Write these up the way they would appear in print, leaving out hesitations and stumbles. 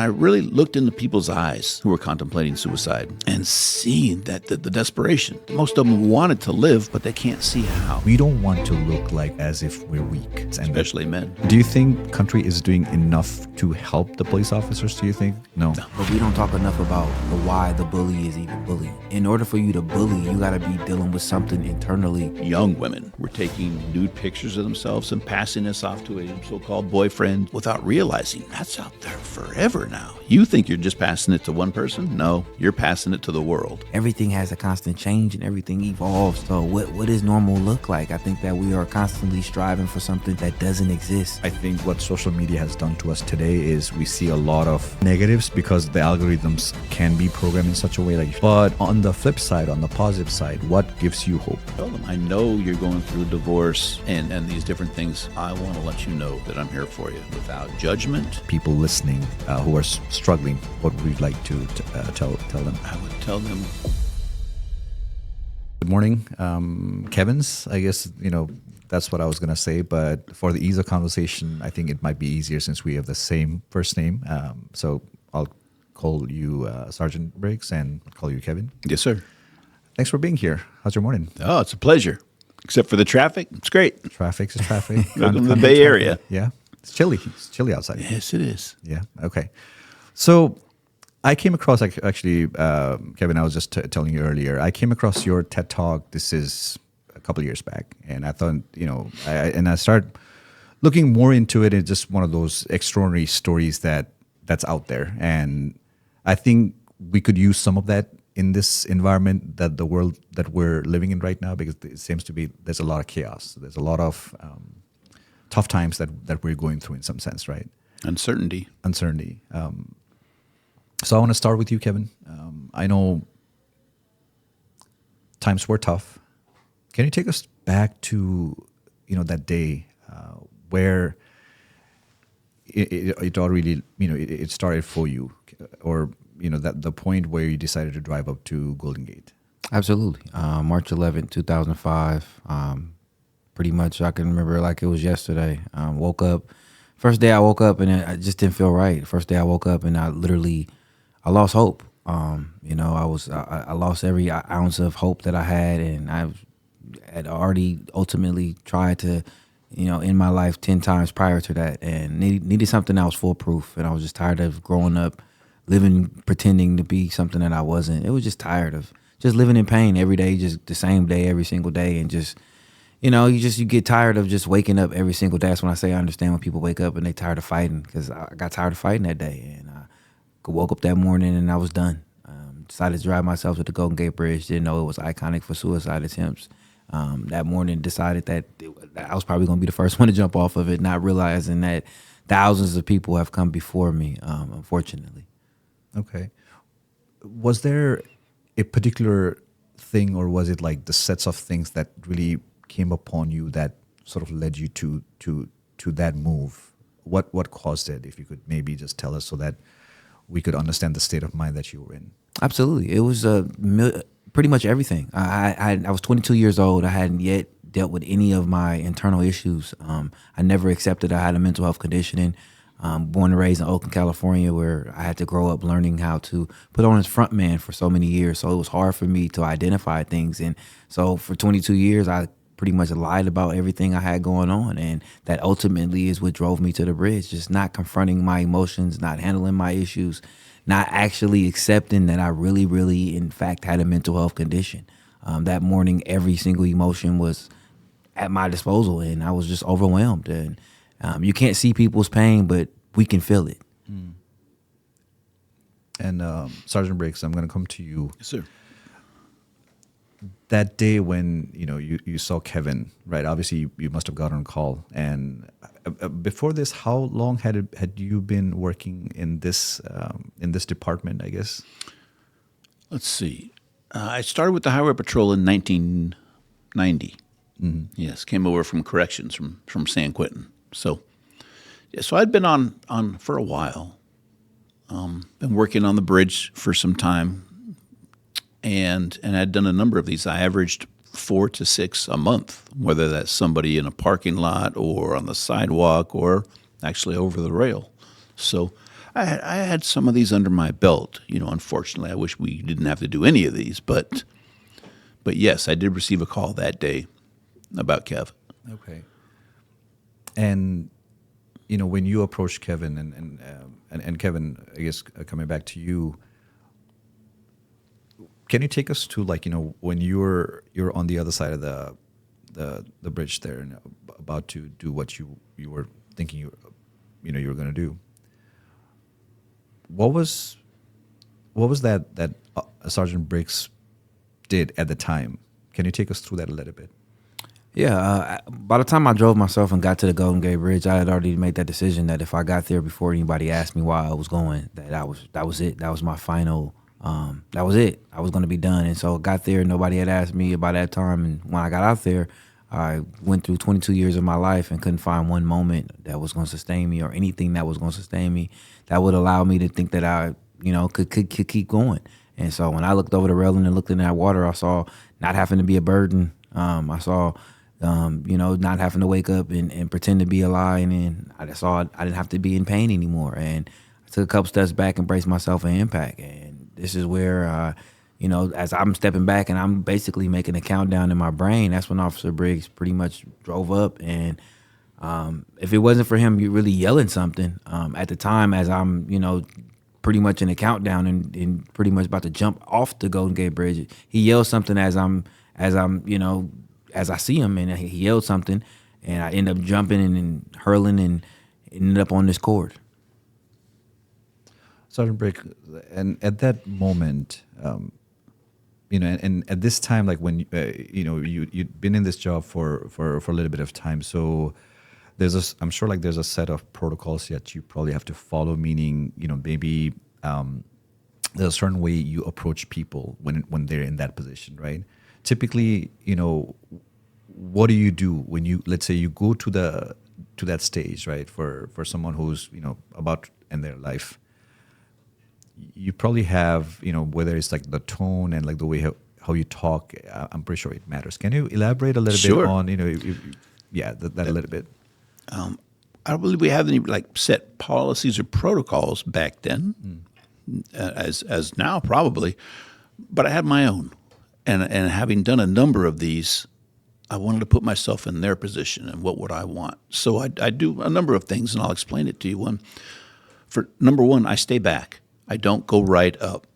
I really looked into people's eyes who were contemplating suicide and seeing that the desperation. Most of them wanted to live, but they can't see how. We don't want to look like as if we're weak. Especially men. Do you think country is doing enough to help the police officers, do you think? No. But we don't talk enough about why the bully is even bullying. In order for you to bully, you got to be dealing with something internally. Young women were taking nude pictures of themselves and passing this off to a so-called boyfriend without realizing that's out there forever now. You think you're just passing it to one person? No, you're passing it to the world. Everything has a constant change and everything evolves. So what does normal look like? I think that we are constantly striving for something that doesn't exist. I think what social media has done to us today is we see a lot of negatives because the algorithms can be programmed in such a way. But on the flip side, on the positive side, what gives you hope? Tell them, I know you're going through divorce and these different things. I want to let you know that I'm here for you without judgment. People listening who are struggling, what would you like to tell them? I would tell them. Good morning, Kevin's. I guess, that's what I was going to say. But for the ease of conversation, I think it might be easier since we have the same first name. So I'll call you Sergeant Briggs and call you Kevin. Yes, sir. Thanks for being here. How's your morning? Oh, it's a pleasure. Except for the traffic, it's great. Traffic is traffic. Welcome to the Bay Area. Yeah. It's chilly. It's chilly outside. Yes, it is. Yeah. Okay. So I came across, actually, Kevin, I was just telling you earlier, I came across your TED Talk. This is a couple of years back. And I thought, I started looking more into it. It's just one of those extraordinary stories that's out there. And I think we could use some of that in this environment, that the world that we're living in right now, because it seems to be, there's a lot of chaos. There's a lot of tough times that we're going through in some sense, right? Uncertainty. So I want to start with you, Kevin. I know times were tough. Can you take us back to, that day where it all really, it started for you, or, that the point where you decided to drive up to Golden Gate? Absolutely. March 11th, 2005. Pretty much I can remember like it was yesterday. Woke up. First day I woke up and I just didn't feel right. First day I woke up and I lost hope. I lost every ounce of hope that I had, and I had already ultimately tried to, end my life 10 times prior to that, and needed something that was foolproof. And I was just tired of growing up, living, pretending to be something that I wasn't. It was just tired of just living in pain every day, just the same day, every single day, and just, you get tired of just waking up every single day. That's when I say I understand when people wake up and they tired of fighting, because I got tired of fighting that day, and I woke up that morning and I was done. Decided to drive myself to the Golden Gate Bridge. Didn't know it was iconic for suicide attempts. That morning decided that I was probably going to be the first one to jump off of it, not realizing that thousands of people have come before me, unfortunately. Okay. Was there a particular thing, or was it like the sets of things that really came upon you that sort of led you to that move? What caused it? If you could maybe just tell us so that we could understand the state of mind that you were in. Absolutely. It was pretty much everything. I was 22 years old. I hadn't yet dealt with any of my internal issues. I never accepted I had a mental health condition. Born and raised in Oakland, California, where I had to grow up learning how to put on as front man for so many years. So it was hard for me to identify things. And so for 22 years, I pretty much lied about everything I had going on. And that ultimately is what drove me to the bridge, just not confronting my emotions, not handling my issues, not actually accepting that I really, really, in fact, had a mental health condition. That morning, every single emotion was at my disposal, and I was just overwhelmed. And you can't see people's pain, but we can feel it. Mm. And Sergeant Briggs, I'm going to come to you. Yes, sir. That day when you saw Kevin, right? Obviously, you must have gotten a call. And before this, how long had you been working in this department? I guess. Let's see. I started with the Highway Patrol in 1990. Mm-hmm. Yes, came over from corrections from San Quentin. So I'd been on for a while. Been working on the bridge for some time. And I'd done a number of these. I averaged 4 to 6 a month, whether that's somebody in a parking lot or on the sidewalk or actually over the rail. So I had some of these under my belt. Unfortunately, I wish we didn't have to do any of these, but yes, I did receive a call that day about Kev. Okay. And when you approached Kevin and Kevin, I guess coming back to you, can you take us to when you're on the other side of the bridge there and about to do what you were thinking you were going to do? What was that Sergeant Briggs did at the time? Can you take us through that a little bit? Yeah, by the time I drove myself and got to the Golden Gate Bridge, I had already made that decision that if I got there before anybody asked me why I was going, that was it. That was my final. That was it. I was going to be done. And so I got there. Nobody had asked me about that time. And when I got out there, I went through 22 years of my life and couldn't find one moment that was going to sustain me or anything that was going to sustain me that would allow me to think that I, could keep going. And so when I looked over the railing and looked in that water, I saw not having to be a burden. I saw not having to wake up and pretend to be a lion, and I saw I didn't have to be in pain anymore. And I took a couple steps back and braced myself in impact. And this is where, as I'm stepping back and I'm basically making a countdown in my brain, that's when Officer Briggs pretty much drove up. And if it wasn't for him really yelling something at the time as I'm, pretty much in a countdown and pretty much about to jump off the Golden Gate Bridge, he yelled something as I see him, and he yelled something, and I end up jumping and hurling and ended up on this cord. Sergeant Briggs, and at that moment, and at this time, like when you'd been in this job for a little bit of time, so I'm sure like there's a set of protocols that you probably have to follow. Meaning, maybe there's a certain way you approach people when they're in that position, right? Typically, what do you do when let's say you go to that stage, right? For someone who's about to end their life, you probably have whether it's like the tone and like the way how you talk. I'm pretty sure it matters. Can you elaborate a little bit on that a little bit? I don't believe we have any like set policies or protocols back then, as now probably, but I had my own. And having done a number of these, I wanted to put myself in their position and what would I want. So I do a number of things, and I'll explain it to you. For number one, I stay back. I don't go right up.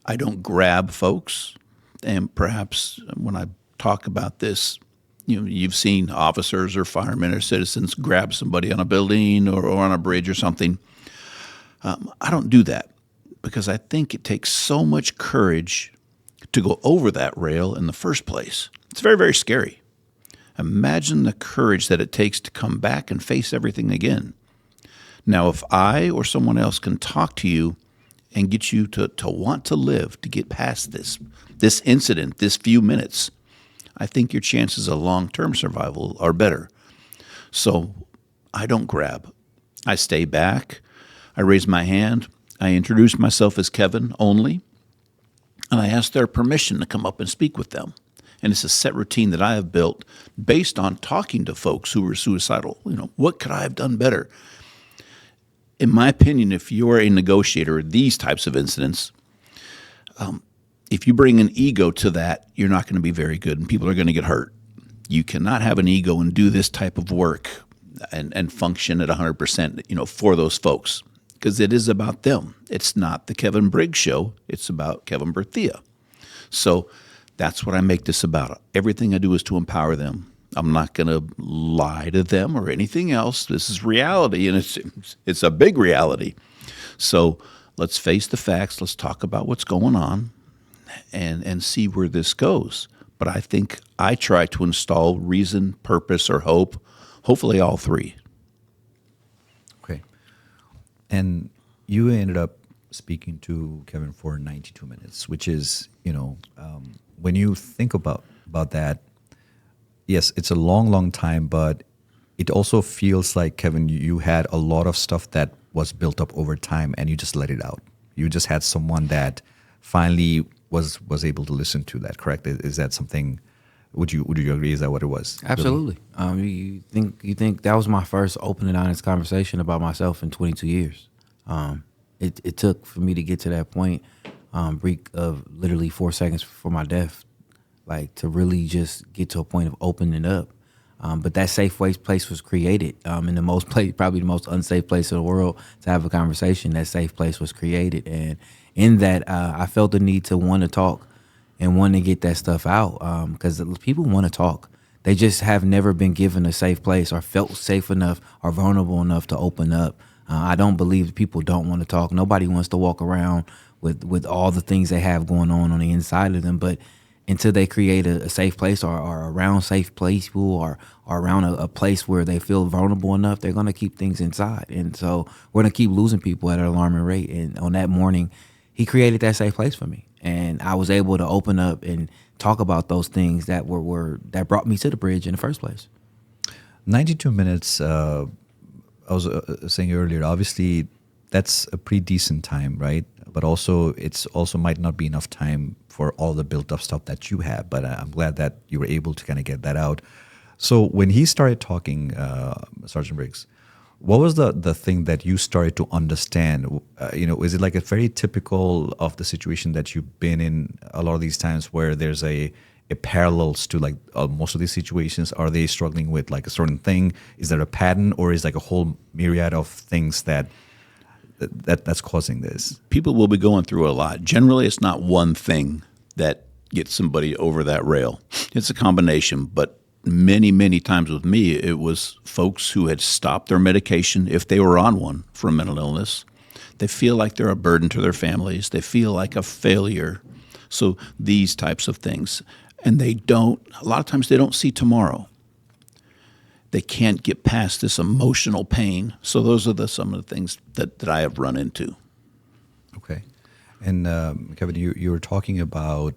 I don't grab folks. And perhaps when I talk about this, you've seen officers or firemen or citizens grab somebody on a building or on a bridge or something. I don't do that because I think it takes so much courage to go over that rail in the first place. It's very, very scary. Imagine the courage that it takes to come back and face everything again. Now, if I or someone else can talk to you and get you to want to live, to get past this incident, this few minutes, I think your chances of long-term survival are better. So I don't grab. I stay back. I raise my hand. I introduce myself as Kevin only. And I ask their permission to come up and speak with them. And it's a set routine that I have built based on talking to folks who were suicidal. What could I have done better? In my opinion, if you're a negotiator of these types of incidents, if you bring an ego to that, you're not going to be very good and people are going to get hurt. You cannot have an ego and do this type of work and function at 100%, for those folks. Because it is about them. It's not the Kevin Briggs show. It's about Kevin Berthia. So that's what I make this about. Everything I do is to empower them. I'm not going to lie to them or anything else. This is reality, and it's a big reality. So let's face the facts. Let's talk about what's going on and see where this goes. But I think I try to install reason, purpose, or hope, hopefully all three. And you ended up speaking to Kevin for 92 minutes, which is, when you think about that, yes, it's a long, long time, but it also feels like, Kevin, you had a lot of stuff that was built up over time and you just let it out. You just had someone that finally was able to listen to that, correct? Is that something, would you agree? Is that what it was? Absolutely. You think that was my first open and honest conversation about myself in 22 years. it took for me to get to that point, Breek, of literally 4 seconds before my death, like to really just get to a point of opening up. But that safe place was created in the probably the most unsafe place in the world to have a conversation. That safe place was created, and in that, I felt the need to want to talk and want to get that stuff out because people want to talk. They just have never been given a safe place or felt safe enough or vulnerable enough to open up. I don't believe people don't want to talk. Nobody wants to walk around with all the things they have going on the inside of them, but until they create a safe place or around safe people or around a place where they feel vulnerable enough, they're going to keep things inside. And so we're going to keep losing people at an alarming rate. And on that morning, he created that safe place for me. And I was able to open up and talk about those things that that brought me to the bridge in the first place. 92 minutes, I was saying earlier, obviously that's a pretty decent time, right? But also it's also might not be enough time for all the built up stuff that you have. But I'm glad that you were able to kind of get that out. So when he started talking, Sergeant Briggs, what was the thing that you started to understand? Is it like a very typical of the situation that you've been in a lot of these times where there's a parallels to like most of these situations? Are they struggling with like a certain thing? Is there a pattern, or is like a whole myriad of things that's causing this? People will be going through a lot. Generally, it's not one thing that gets somebody over that rail. It's a combination, but many, many times with me, it was folks who had stopped their medication if they were on one for a mental illness. They feel like they're a burden to their families. They feel like a failure. So these types of things. And a lot of times they don't see tomorrow. They can't get past this emotional pain. So those are some of the things that I have run into. Okay. And Kevin, you were talking about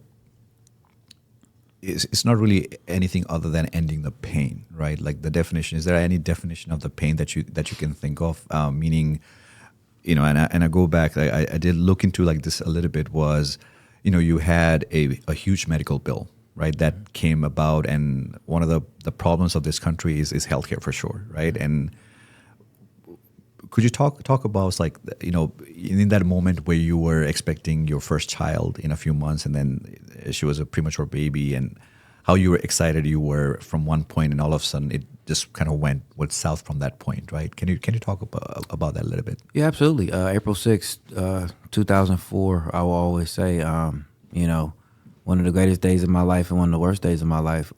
it's not really anything other than ending the pain, right? Like the definition. Is there any definition of the pain that you can think of? Meaning, and I go back. I did look into like this a little bit. Was you had a huge medical bill, right, that came about, and one of the problems of this country is healthcare for sure, right? And could you talk about like in that moment where you were expecting your first child in a few months, and then she was a premature baby, and how you were excited you were from one point, and all of a sudden it just kind of went south from that point, right? Can you talk about that a little bit? Yeah, absolutely. April 6th, 2004, I will always say, one of the greatest days of my life and one of the worst days of my life.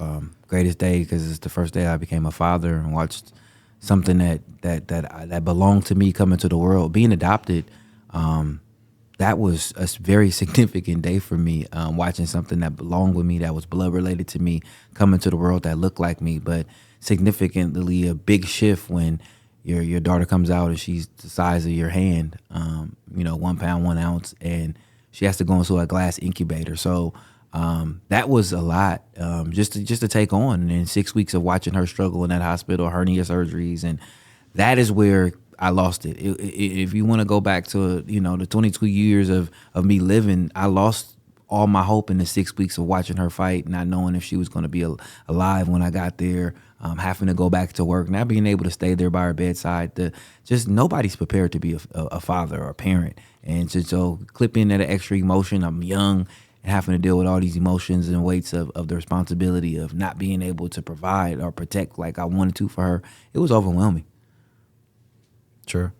Greatest day because it's the first day I became a father and watched something that belonged to me come into the world. Being adopted, that was a very significant day for me. Watching something that belonged with me, that was blood related to me, come into the world that looked like me, but significantly a big shift when your daughter comes out and she's the size of your hand, 1 pound, 1 ounce, and she has to go into a glass incubator. So that was a lot just to take on. And in 6 weeks of watching her struggle in that hospital, hernia surgeries, and that is where I lost it. If you want to go back to the 22 years of me living, I lost all my hope in the 6 weeks of watching her fight, not knowing if she was going to be alive when I got there, having to go back to work, not being able to stay there by her bedside. Just nobody's prepared to be a father or a parent. And so clip in that extra emotion. I'm young and having to deal with all these emotions and weights of the responsibility of not being able to provide or protect like I wanted to for her. It was overwhelming. Sure.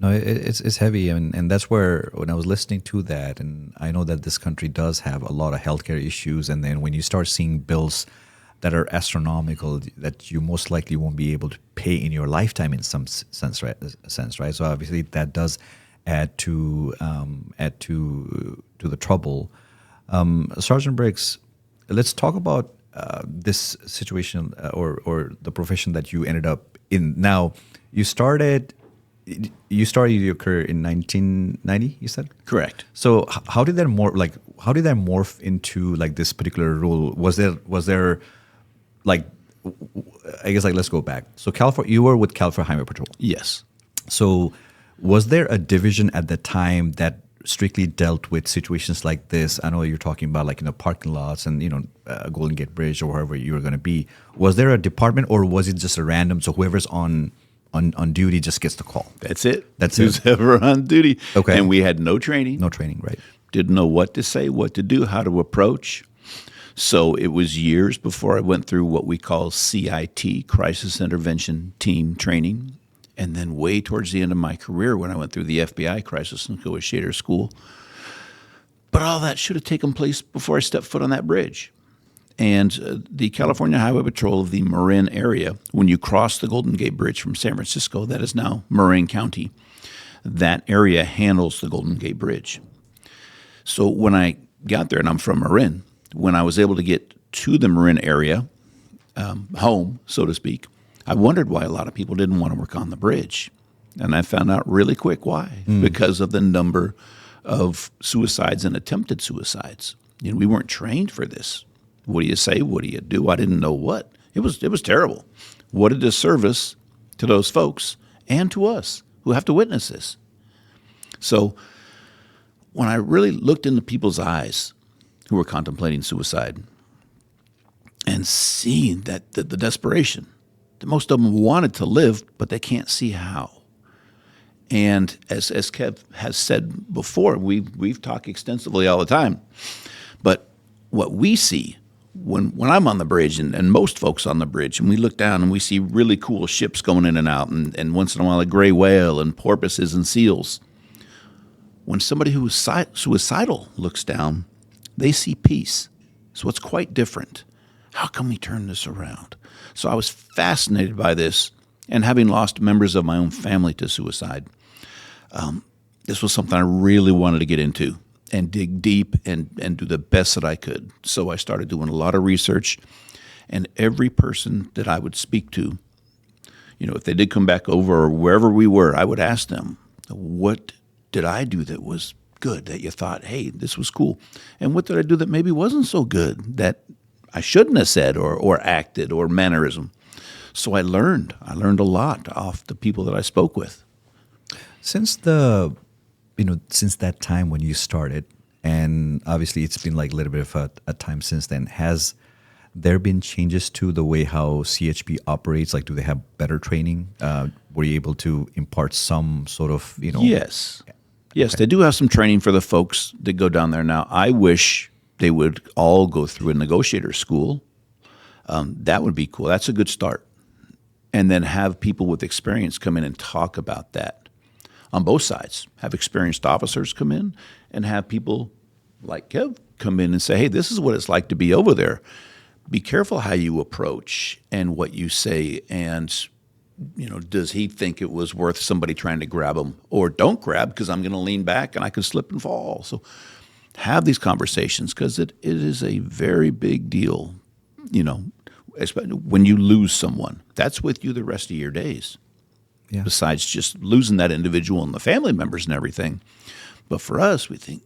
No, it's heavy, and that's where when I was listening to that, and I know that this country does have a lot of healthcare issues, and then when you start seeing bills that are astronomical that you most likely won't be able to pay in your lifetime in some sense, right? So obviously that does add to the trouble. Sergeant Briggs, let's talk about this situation or the profession that you ended up in. Now, you started your career in 1990, you said? Correct. So how did that morph into like this particular role? Was there like, I guess like let's go back. So you were with California Highway Patrol. Yes. So was there a division at the time that strictly dealt with situations like this? I know you're talking about like parking lots and Golden Gate Bridge or wherever you were going to be. Was there a department, or was it just a random? So whoever's on on duty just gets the call. That's it. That's Who's it. ever on duty. Okay. And we had no training. No training, right? Didn't know what to say, what to do, how to approach. So it was years before I went through what we call CIT, Crisis Intervention Team Training. And then way towards the end of my career when I went through the FBI Crisis Negotiator School. But all that should have taken place before I stepped foot on that bridge. And the California Highway Patrol of the Marin area, when you cross the Golden Gate Bridge from San Francisco, that is now Marin County, that area handles the Golden Gate Bridge. So when I got there, and I'm from Marin, when I was able to get to the Marin area, home, so to speak, I wondered why a lot of people didn't want to work on the bridge. And I found out really quick why, because of the number of suicides and attempted suicides. You know, we weren't trained for this. What do you say? What do you do? I didn't know what. It was terrible. What a disservice to those folks and to us who have to witness this. So when I really looked into people's eyes who were contemplating suicide and seeing that the desperation, that most of them wanted to live, but they can't see how. And as Kev has said before, we've talked extensively all the time, but what we see when I'm on the bridge and most folks on the bridge, and we look down and we see really cool ships going in and out, and once in a while a gray whale and porpoises and seals. When somebody who is suicidal looks down, they see peace. So it's quite different. How can we turn this around? So I was fascinated by this, and having lost members of my own family to suicide, this was something I really wanted to get into and dig deep and do the best that I could. So I started doing a lot of research, and every person that I would speak to, you know, if they did come back over or wherever we were, I would ask them, what did I do that was good, that you thought, hey, this was cool? And what did I do that maybe wasn't so good, that I shouldn't have said or acted or mannerism? So I learned a lot off the people that I spoke with. Since since that time when you started, and obviously it's been like a little bit of a time since then, has there been changes to the way how CHP operates? Like, do they have better training? Were you able to impart some sort of, Yes. Yes, Okay. they do have some training for the folks that go down there now. I wish they would all go through a negotiator school. That would be cool. That's a good start. And then have people with experience come in and talk about that on both sides. Have experienced officers come in and have people like Kev come in and say, hey, this is what it's like to be over there. Be careful how you approach and what you say, and does he think it was worth somebody trying to grab him? Or don't grab, because I'm going to lean back and I could slip and fall. So have these conversations, because it is a very big deal, especially when you lose someone. That's with you the rest of your days. Yeah. Besides just losing that individual and the family members and everything. But for us, we think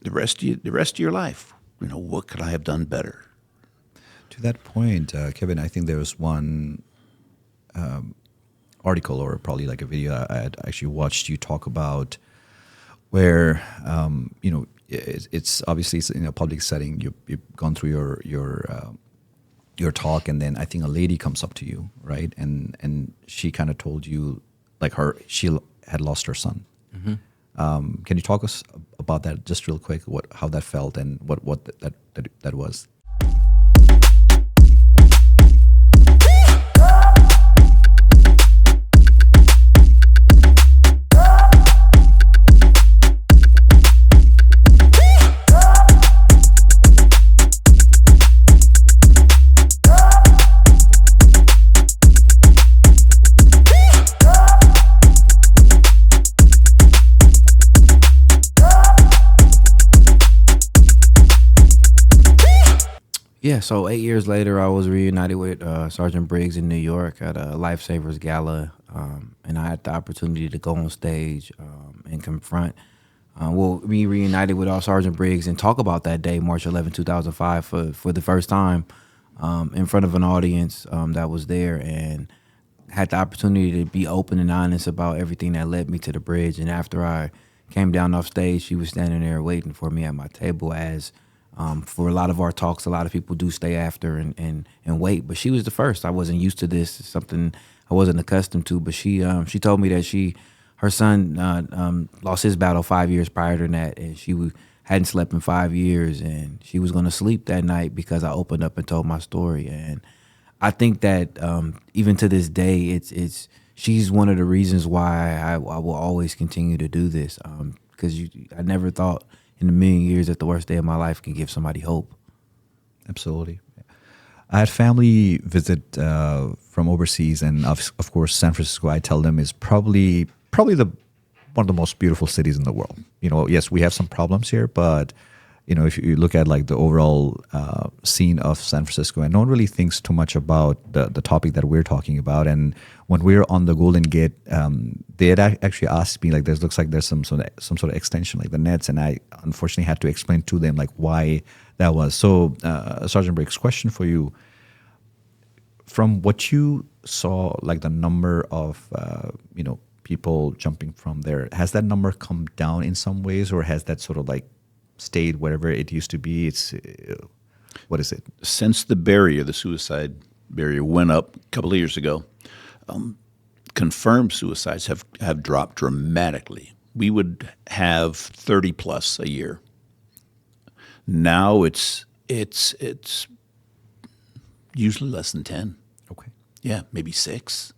the rest of your life, what could I have done better? To that point, Kevin, I think there was one article or probably like a video I had actually watched you talk about where, it's obviously it's in a public setting. You've gone through your talk, and then I think a lady comes up to you, right? And she kind of told you, like she had lost her son. Mm-hmm. Can you talk us about that just real quick? How that felt and what that was? Yeah, so 8 years later, I was reunited with Sergeant Briggs in New York at a Lifesavers Gala, and I had the opportunity to go on stage and confront, be reunited with Sergeant Briggs and talk about that day, March 11, 2005, for the first time in front of an audience that was there, and had the opportunity to be open and honest about everything that led me to the bridge. And after I came down off stage, she was standing there waiting for me at my table, as for a lot of our talks, a lot of people do stay after and wait, but she was the first. I wasn't used to this. It's something I wasn't accustomed to. But she told me that her son lost his battle 5 years prior to that, and hadn't slept in 5 years, and she was going to sleep that night because I opened up and told my story. And I think that even to this day, she's one of the reasons why I will always continue to do this, because I never thought in a million years that the worst day of my life can give somebody hope. Absolutely. I had family visit from overseas, and of course, San Francisco. I tell them is probably the one of the most beautiful cities in the world. Yes, we have some problems here, but if you look at like the overall scene of San Francisco, and no one really thinks too much about the topic that we're talking about. And when we were on the Golden Gate, they had actually asked me like, "There looks like there's some sort of extension, like the nets," and I unfortunately had to explain to them like why that was. So, Sergeant Briggs, question for you: from what you saw, like the number of people jumping from there, has that number come down in some ways, or has that sort of like stayed wherever it used to be? It's what is it? Since the suicide barrier went up a couple of years ago, confirmed suicides have dropped dramatically. We would have 30 plus a year. Now it's usually less than 10. Okay. Yeah, maybe 6.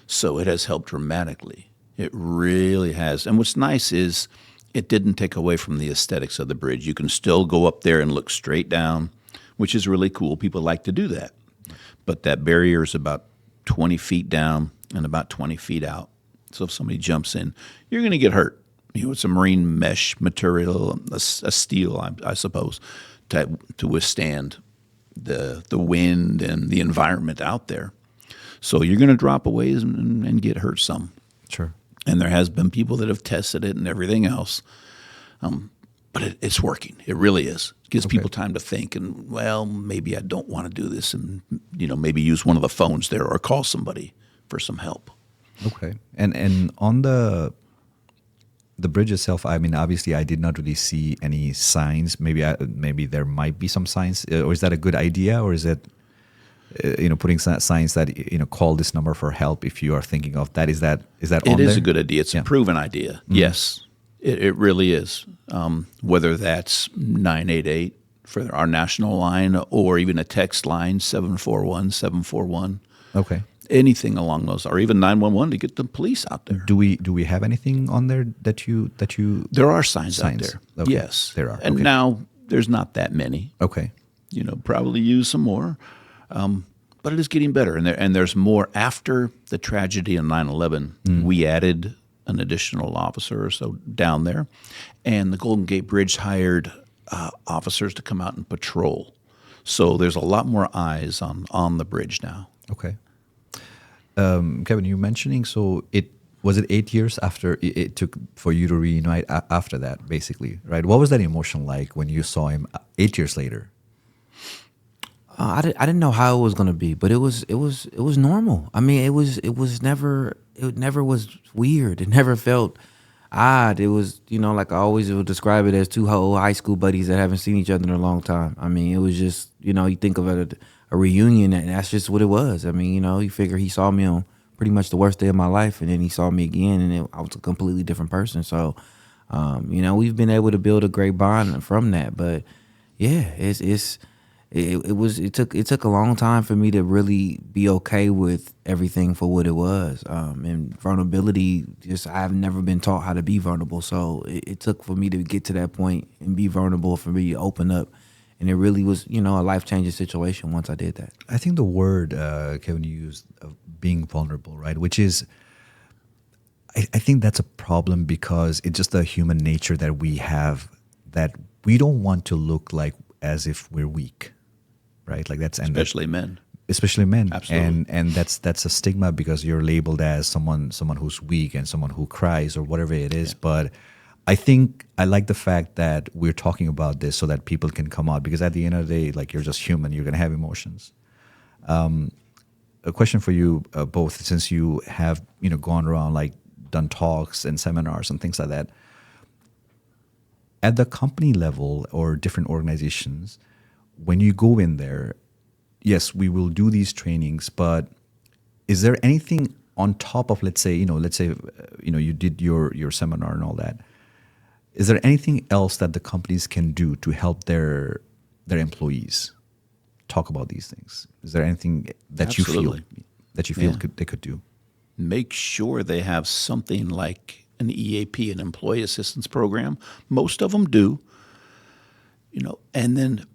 So it has helped dramatically. It really has. And what's nice is it didn't take away from the aesthetics of the bridge. You can still go up there and look straight down, which is really cool. People like to do that. But that barrier is about 20 feet down and about 20 feet out. So if somebody jumps in, you're going to get hurt. It's a marine mesh material, a steel, I suppose, to withstand the wind and the environment out there. So you're going to drop a ways and get hurt some. Sure. And there has been people that have tested it and everything else. But it's working. It really is. It gives people time to think and, well, maybe I don't want to do this, and maybe use one of the phones there or call somebody for some help. Okay. And on the bridge itself, I mean, obviously I did not really see any signs. Maybe there might be some signs. Or is that a good idea, or is it putting signs that call this number for help if you are thinking of that? Is that on there? It is a good idea. It's a proven idea. Mm-hmm. Yes, it really is. Whether that's 988 for our national line, or even a text line 741-741. Okay. Anything along those, or even 911 to get the police out there. Do we have anything on there that you? There are signs out there. Okay. Yes, there are. And now there's not that many. Okay. Probably use some more. But it is getting better, and there's more. After the tragedy in 9/11, we added an additional officer or so down there, and the Golden Gate Bridge hired officers to come out and patrol. So there's a lot more eyes on the bridge now. Okay. Kevin, you mentioning, so was it 8 years after it took for you to reunite after that, basically, right? What was that emotion like when you saw him 8 years later? I didn't know how it was gonna be, but it was normal. I mean, it never was weird. It never felt odd. It was, like I always would describe it as two old high school buddies that haven't seen each other in a long time. I mean, it was just, you think of it a reunion, and that's just what it was. I mean, you figure he saw me on pretty much the worst day of my life, and then he saw me again, and I was a completely different person. So, we've been able to build a great bond from that. But yeah, it took a long time for me to really be okay with everything for what it was. And vulnerability, I've never been taught how to be vulnerable. So it took for me to get to that point and be vulnerable, for me to open up. And it really was, a life-changing situation once I did that. I think the word, Kevin, you used, being vulnerable, right? Which is, I think that's a problem, because it's just the human nature that we have, that we don't want to look like as if we're weak. Right, like especially men. Absolutely. And that's a stigma, because you're labeled as someone who's weak and someone who cries or whatever it is. Yeah. But I think I like the fact that we're talking about this so that people can come out, because at the end of the day, like, you're just human. You're gonna have emotions. A question for you both, since you have gone around, like, done talks and seminars and things like that. At the company level or different organizations, when you go in there, yes, we will do these trainings, but is there anything on top of, let's say, you did your seminar and all that? Is there anything else that the companies can do to help their employees talk about these things? Is there anything that Absolutely. you feel Yeah. they could do? Make sure they have something like an EAP, an employee assistance program. Most of them do, and then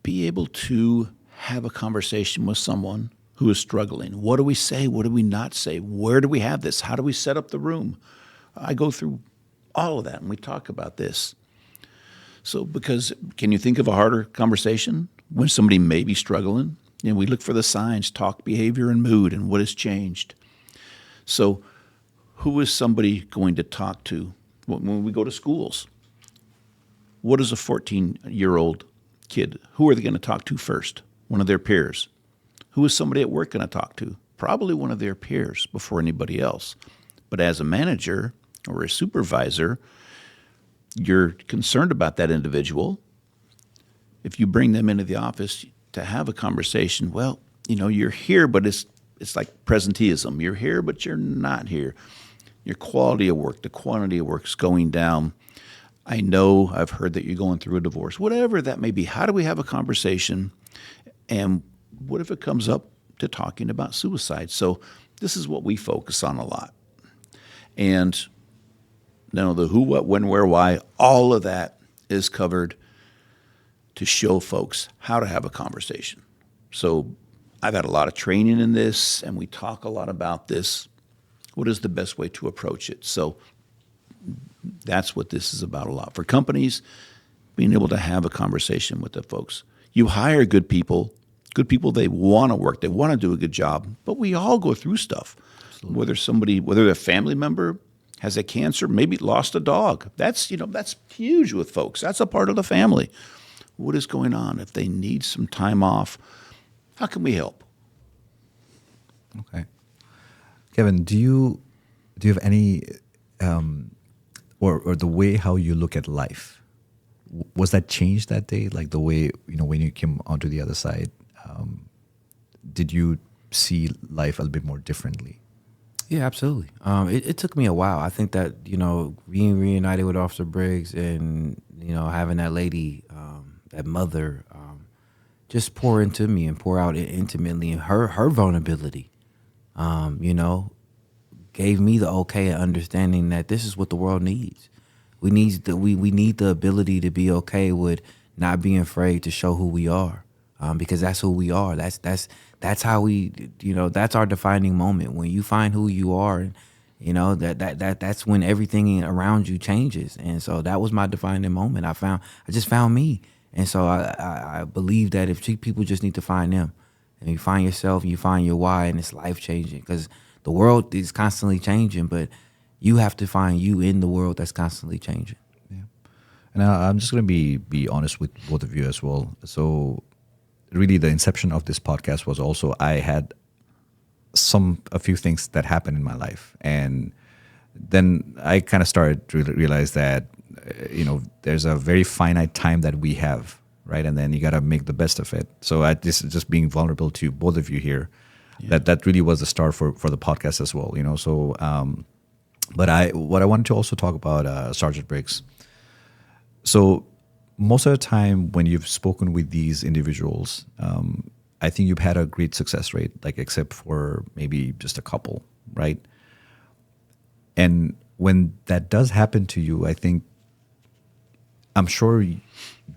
be able to have a conversation with someone who is struggling. What do we say? What do we not say? Where do we have this? How do we set up the room? I go through all of that, and we talk about this. So, because can you think of a harder conversation when somebody may be struggling? We look for the signs, talk, behavior, and mood, and what has changed. So, who is somebody going to talk to when we go to schools? What is a 14-year-old kid? Who are they going to talk to first? One of their peers. Who is somebody at work going to talk to? Probably one of their peers before anybody else. But as a manager or a supervisor, you're concerned about that individual. If you bring them into the office to have a conversation, well, you're here, but it's like presenteeism. You're here, but you're not here. Your quality of work, the quantity of work is going down. I know I've heard that you're going through a divorce, whatever that may be. How do we have a conversation? And what if it comes up to talking about suicide? So this is what we focus on a lot. And the who, what, when, where, why, all of that is covered to show folks how to have a conversation. So I've had a lot of training in this, and we talk a lot about this. What is the best way to approach it? So that's what this is about a lot. For companies, being able to have a conversation with the folks. You hire good people, they want to work, they want to do a good job, but we all go through stuff. Absolutely. Whether a family member has a cancer, maybe lost a dog. That's huge with folks. That's a part of the family. What is going on? If they need some time off, how can we help? Okay. Kevin, do you have any or the way how you look at life? Was that changed that day? Like the way, when you came onto the other side, did you see life a little bit more differently? Yeah, absolutely. It took me a while. I think that, being reunited with Officer Briggs and, having that lady, that mother, just pour into me and pour out intimately, and her vulnerability, gave me the okay and understanding that this is what the world needs. We need the ability to be okay with not being afraid to show who we are, because that's who we are. That's how we, that's our defining moment. When you find who you are, and that's when everything around you changes. And so that was my defining moment. I just found me. And so I believe that if people just need to find them, and you find yourself, and you find your why, and it's life changing, because the world is constantly changing, but you have to find you in the world that's constantly changing. Yeah. And I'm just going to be honest with both of you as well. So really the inception of this podcast was also, I had a few things that happened in my life. And then I kind of started to realize that, there's a very finite time that we have, right? And then you got to make the best of it. So just being vulnerable to both of you here, yeah. that really was the start for the podcast as well, So, but what I wanted to also talk about, Sergeant Briggs. So most of the time when you've spoken with these individuals, I think you've had a great success rate, like except for maybe just a couple, right? And when that does happen to you, I'm sure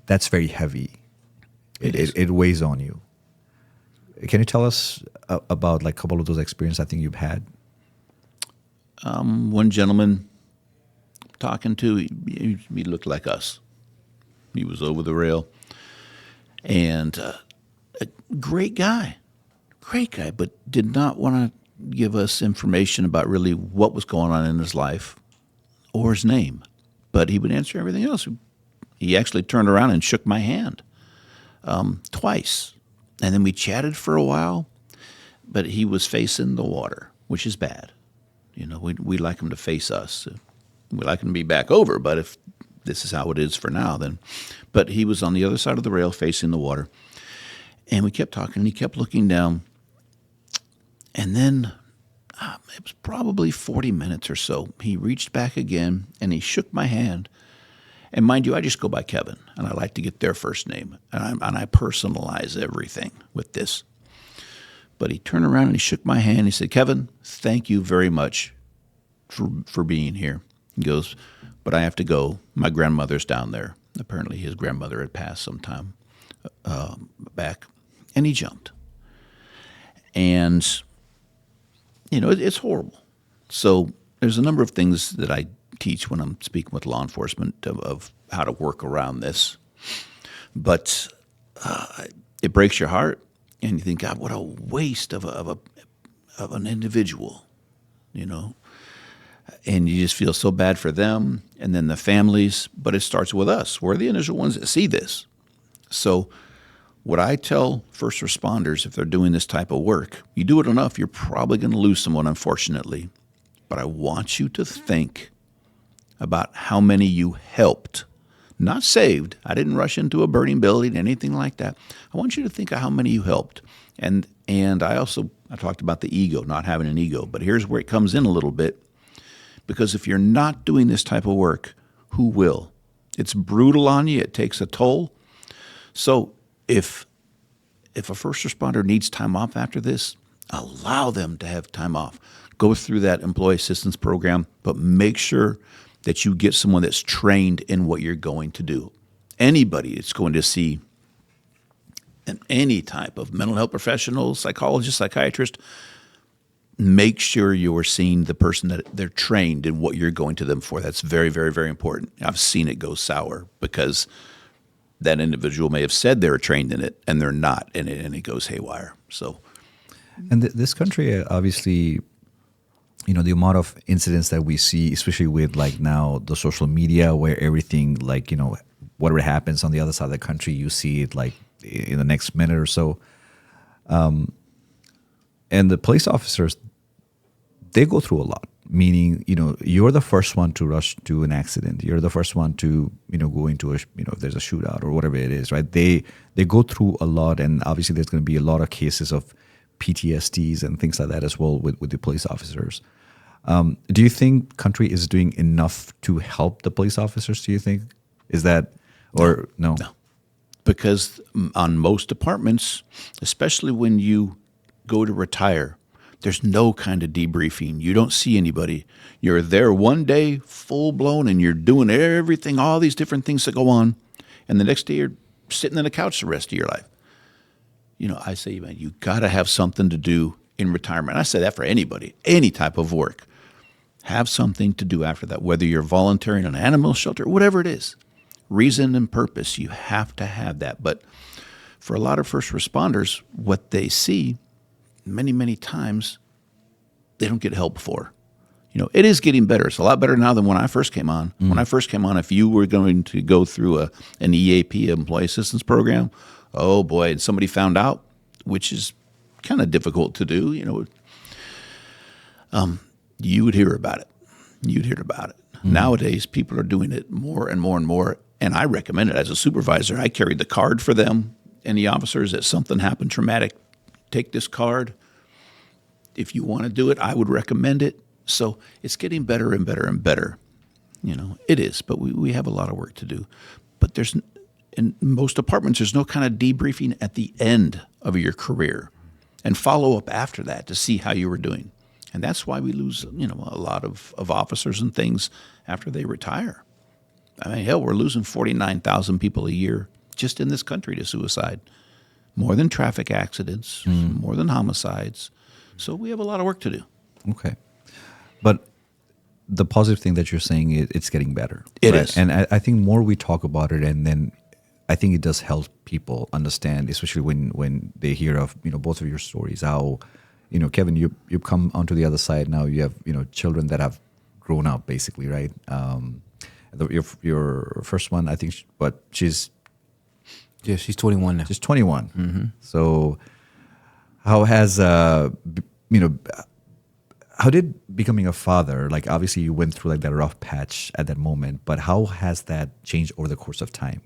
that's very heavy. It weighs on you. Can you tell us about like a couple of those experiences I think you've had? One gentleman talking to, he looked like us. He was over the rail, and a great guy, but did not want to give us information about really what was going on in his life or his name. But he would answer everything else. He actually turned around and shook my hand twice. And then we chatted for a while, but he was facing the water, which is bad. We like him to face us. We like him to be back over, but if this is how it is for now, then. But he was on the other side of the rail facing the water. And we kept talking, and he kept looking down. And then it was probably 40 minutes or so. He reached back again and he shook my hand. And mind you, I just go by Kevin, and I like to get their first name. And I personalize everything with this. But he turned around and he shook my hand. He said, "Kevin, thank you very much for being here." He goes, "But I have to go. My grandmother's down there." Apparently his grandmother had passed some time back. And he jumped. And, it's horrible. So there's a number of things that I teach when I'm speaking with law enforcement of how to work around this. But it breaks your heart. And you think, God, what a waste of an individual, And you just feel so bad for them and then the families. But it starts with us. We're the initial ones that see this. So what I tell first responders, if they're doing this type of work, you do it enough, you're probably going to lose someone, unfortunately. But I want you to think about how many you helped. Not saved. I didn't rush into a burning building, anything like that. I want you to think of how many you helped. And I talked about the ego, not having an ego. But here's where it comes in a little bit. Because if you're not doing this type of work, who will? It's brutal on you. It takes a toll. So if a first responder needs time off after this, allow them to have time off. Go through that employee assistance program, but make sure that you get someone that's trained in what you're going to do. Anybody that's going to see any type of mental health professional, psychologist, psychiatrist, make sure you're seeing the person that they're trained in what you're going to them for. That's very, very, very important. I've seen it go sour because that individual may have said they're trained in it and they're not, and it goes haywire. So, and this country, obviously, the amount of incidents that we see, especially with like now the social media, where everything like, whatever happens on the other side of the country, you see it like in the next minute or so. And the police officers, they go through a lot, meaning, you're the first one to rush to an accident. You're the first one to, go into if there's a shootout or whatever it is, right? They go through a lot, and obviously there's going to be a lot of cases of PTSDs and things like that as well with the police officers. Do you think country is doing enough to help the police officers? Do you think is that or no? No, because on most departments, especially when you go to retire, there's no kind of debriefing. You don't see anybody. You're there one day, full blown, and you're doing everything, all these different things that go on, and the next day you're sitting on the couch the rest of your life. I say, man, you got to have something to do in retirement. I say that for anybody, any type of work. Have something to do after that, whether you're volunteering in an animal shelter, whatever it is. Reason and purpose, you have to have that. But for a lot of first responders, what they see many, many times, they don't get help for. It is getting better. It's a lot better now than when I first came on. When I first came on, if you were going to go through an EAP, Employee Assistance Program, oh boy, and somebody found out, which is kind of difficult to do, you would hear about it. You'd hear about it. Nowadays, people are doing it more and more and more, and I recommend it. As a supervisor, I carried the card for them and the officers that something happened traumatic. Take this card. If you want to do it, I would recommend it. So it's getting better and better and better. It is, but we have a lot of work to do. But in most departments, there's no kind of debriefing at the end of your career and follow up after that to see how you were doing. And that's why we lose, a lot of officers and things after they retire. I mean, hell, we're losing 49,000 people a year just in this country to suicide. More than traffic accidents, more than homicides. So we have a lot of work to do. Okay. But the positive thing that you're saying is it's getting better. It is. And I think more we talk about it, and then I think it does help people understand, especially when they hear of, both of your stories, how, Kevin, you've come onto the other side now. You have, children that have grown up, basically, right? Your first one, I think, she's 21 now. She's 21. Mm-hmm. So how has, how did becoming a father, like obviously you went through like that rough patch at that moment, but how has that changed over the course of time?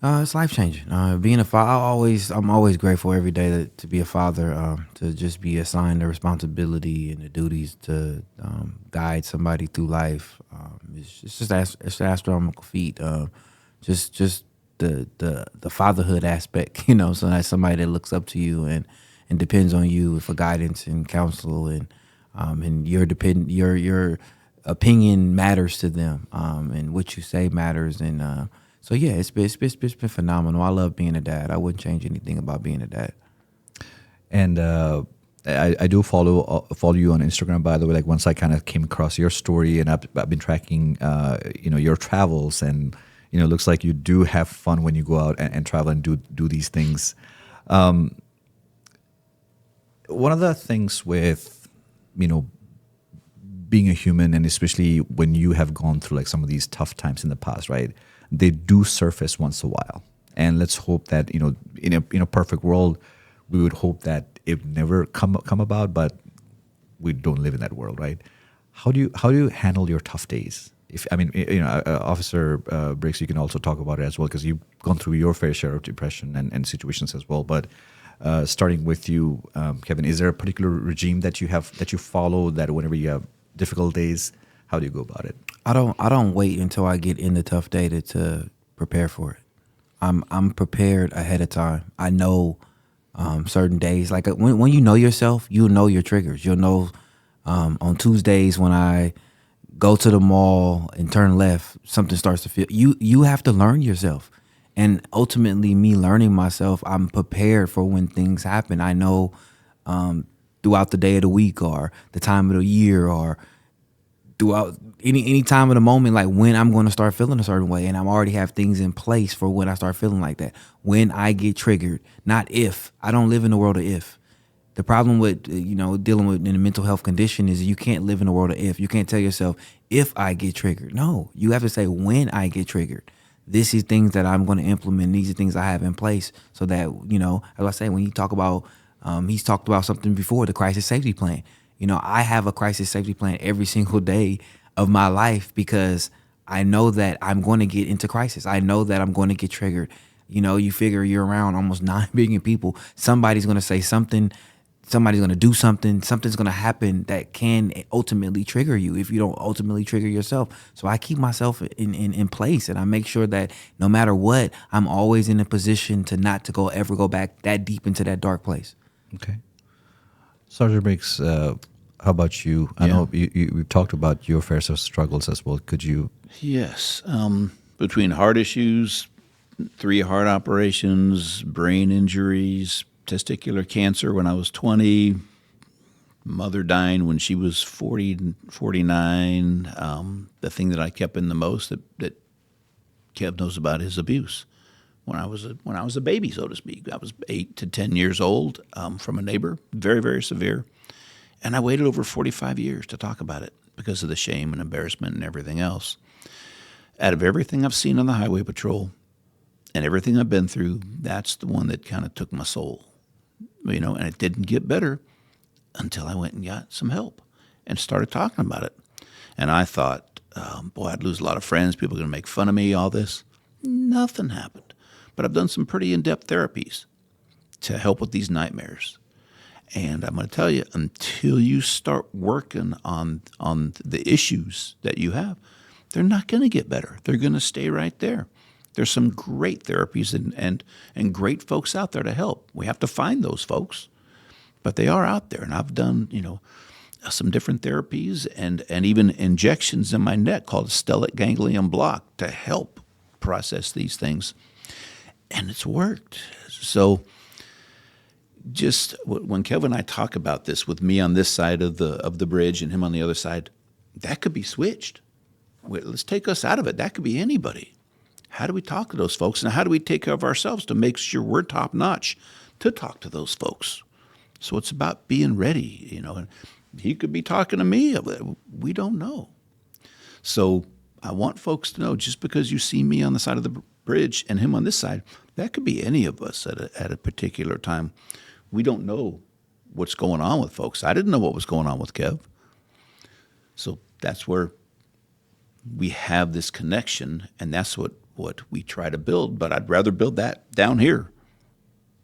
It's life changing. Being a father, I'm always grateful every day to be a father. To just be assigned the responsibility and the duties to guide somebody through life. It's just it's astronomical feat. Just the fatherhood aspect, so that's somebody that looks up to you and depends on you for guidance and counsel, and your opinion matters to them, and what you say matters, and so yeah, it's been phenomenal. I love being a dad. I wouldn't change anything about being a dad. And I do follow you on Instagram, by the way. Like once I kind of came across your story, and I've been tracking, your travels, and it looks like you do have fun when you go out and travel and do these things. One of the things with being a human, and especially when you have gone through like some of these tough times in the past, right? They do surface once a while, and let's hope that in a perfect world, we would hope that it never come about, but we don't live in that world, right? How do you handle your tough days? If Officer Briggs, you can also talk about it as well, because you've gone through your fair share of depression and situations as well. But starting with you, Kevin, is there a particular regime that you follow, that whenever you have difficult days, how do you go about it? I don't wait until I get in the tough day to prepare for it. I'm prepared ahead of time. I know certain days, like when you know yourself, you'll know your triggers. You'll know on Tuesdays when I go to the mall and turn left, something starts to feel. You have to learn yourself, and ultimately, me learning myself, I'm prepared for when things happen. I know throughout the day of the week, or the time of the year, or throughout any time of the moment, like when I'm going to start feeling a certain way, and I already have things in place for when I start feeling like that. When I get triggered, not if. I don't live in the world of if. The problem with dealing with in a mental health condition is you can't live in the world of if. You can't tell yourself if I get triggered. No, you have to say when I get triggered. This is things that I'm going to implement. These are things I have in place, so that as I say, when you talk about, he's talked about something before, the crisis safety plan. I have a crisis safety plan every single day of my life, because I know that I'm going to get into crisis. I know that I'm going to get triggered. You figure you're around almost 9 billion people. Somebody's going to say something. Somebody's going to do something. Something's going to happen that can ultimately trigger you if you don't ultimately trigger yourself. So I keep myself in place, and I make sure that no matter what, I'm always in a position to not to ever go back that deep into that dark place. Okay. Sergeant Briggs, how about you? I know we've talked about your fair share of struggles as well. Could you? Yes. Between heart issues, 3 heart operations, brain injuries, testicular cancer when I was 20, mother dying when she was 40, 49. The thing that I kept in the most that Kev knows about is abuse. When I was a baby, so to speak, I was 8 to 10 years old, from a neighbor, very, very severe. And I waited over 45 years to talk about it because of the shame and embarrassment and everything else. Out of everything I've seen on the highway patrol and everything I've been through, that's the one that kind of took my soul. And it didn't get better until I went and got some help and started talking about it. And I thought, boy, I'd lose a lot of friends. People are going to make fun of me, all this. Nothing happened. But I've done some pretty in-depth therapies to help with these nightmares. And I'm going to tell you, until you start working on the issues that you have, they're not going to get better. They're going to stay right there. There's some great therapies and great folks out there to help. We have to find those folks, but they are out there. And I've done, some different therapies and even injections in my neck called stellate ganglion block to help process these things. And it's worked. So just when Kevin and I talk about this, with me on this side of the bridge and him on the other side, that could be switched. Let's take us out of it. That could be anybody. How do we talk to those folks, and how do we take care of ourselves to make sure we're top notch to talk to those folks? So it's about being ready, And he could be talking to me. We don't know. So I want folks to know, just because you see me on the side of the bridge and him on this side, that could be any of us at a particular time. We don't know what's going on with folks. I didn't know what was going on with Kev. So that's where we have this connection, and that's what what we try to build, but I'd rather build that down here.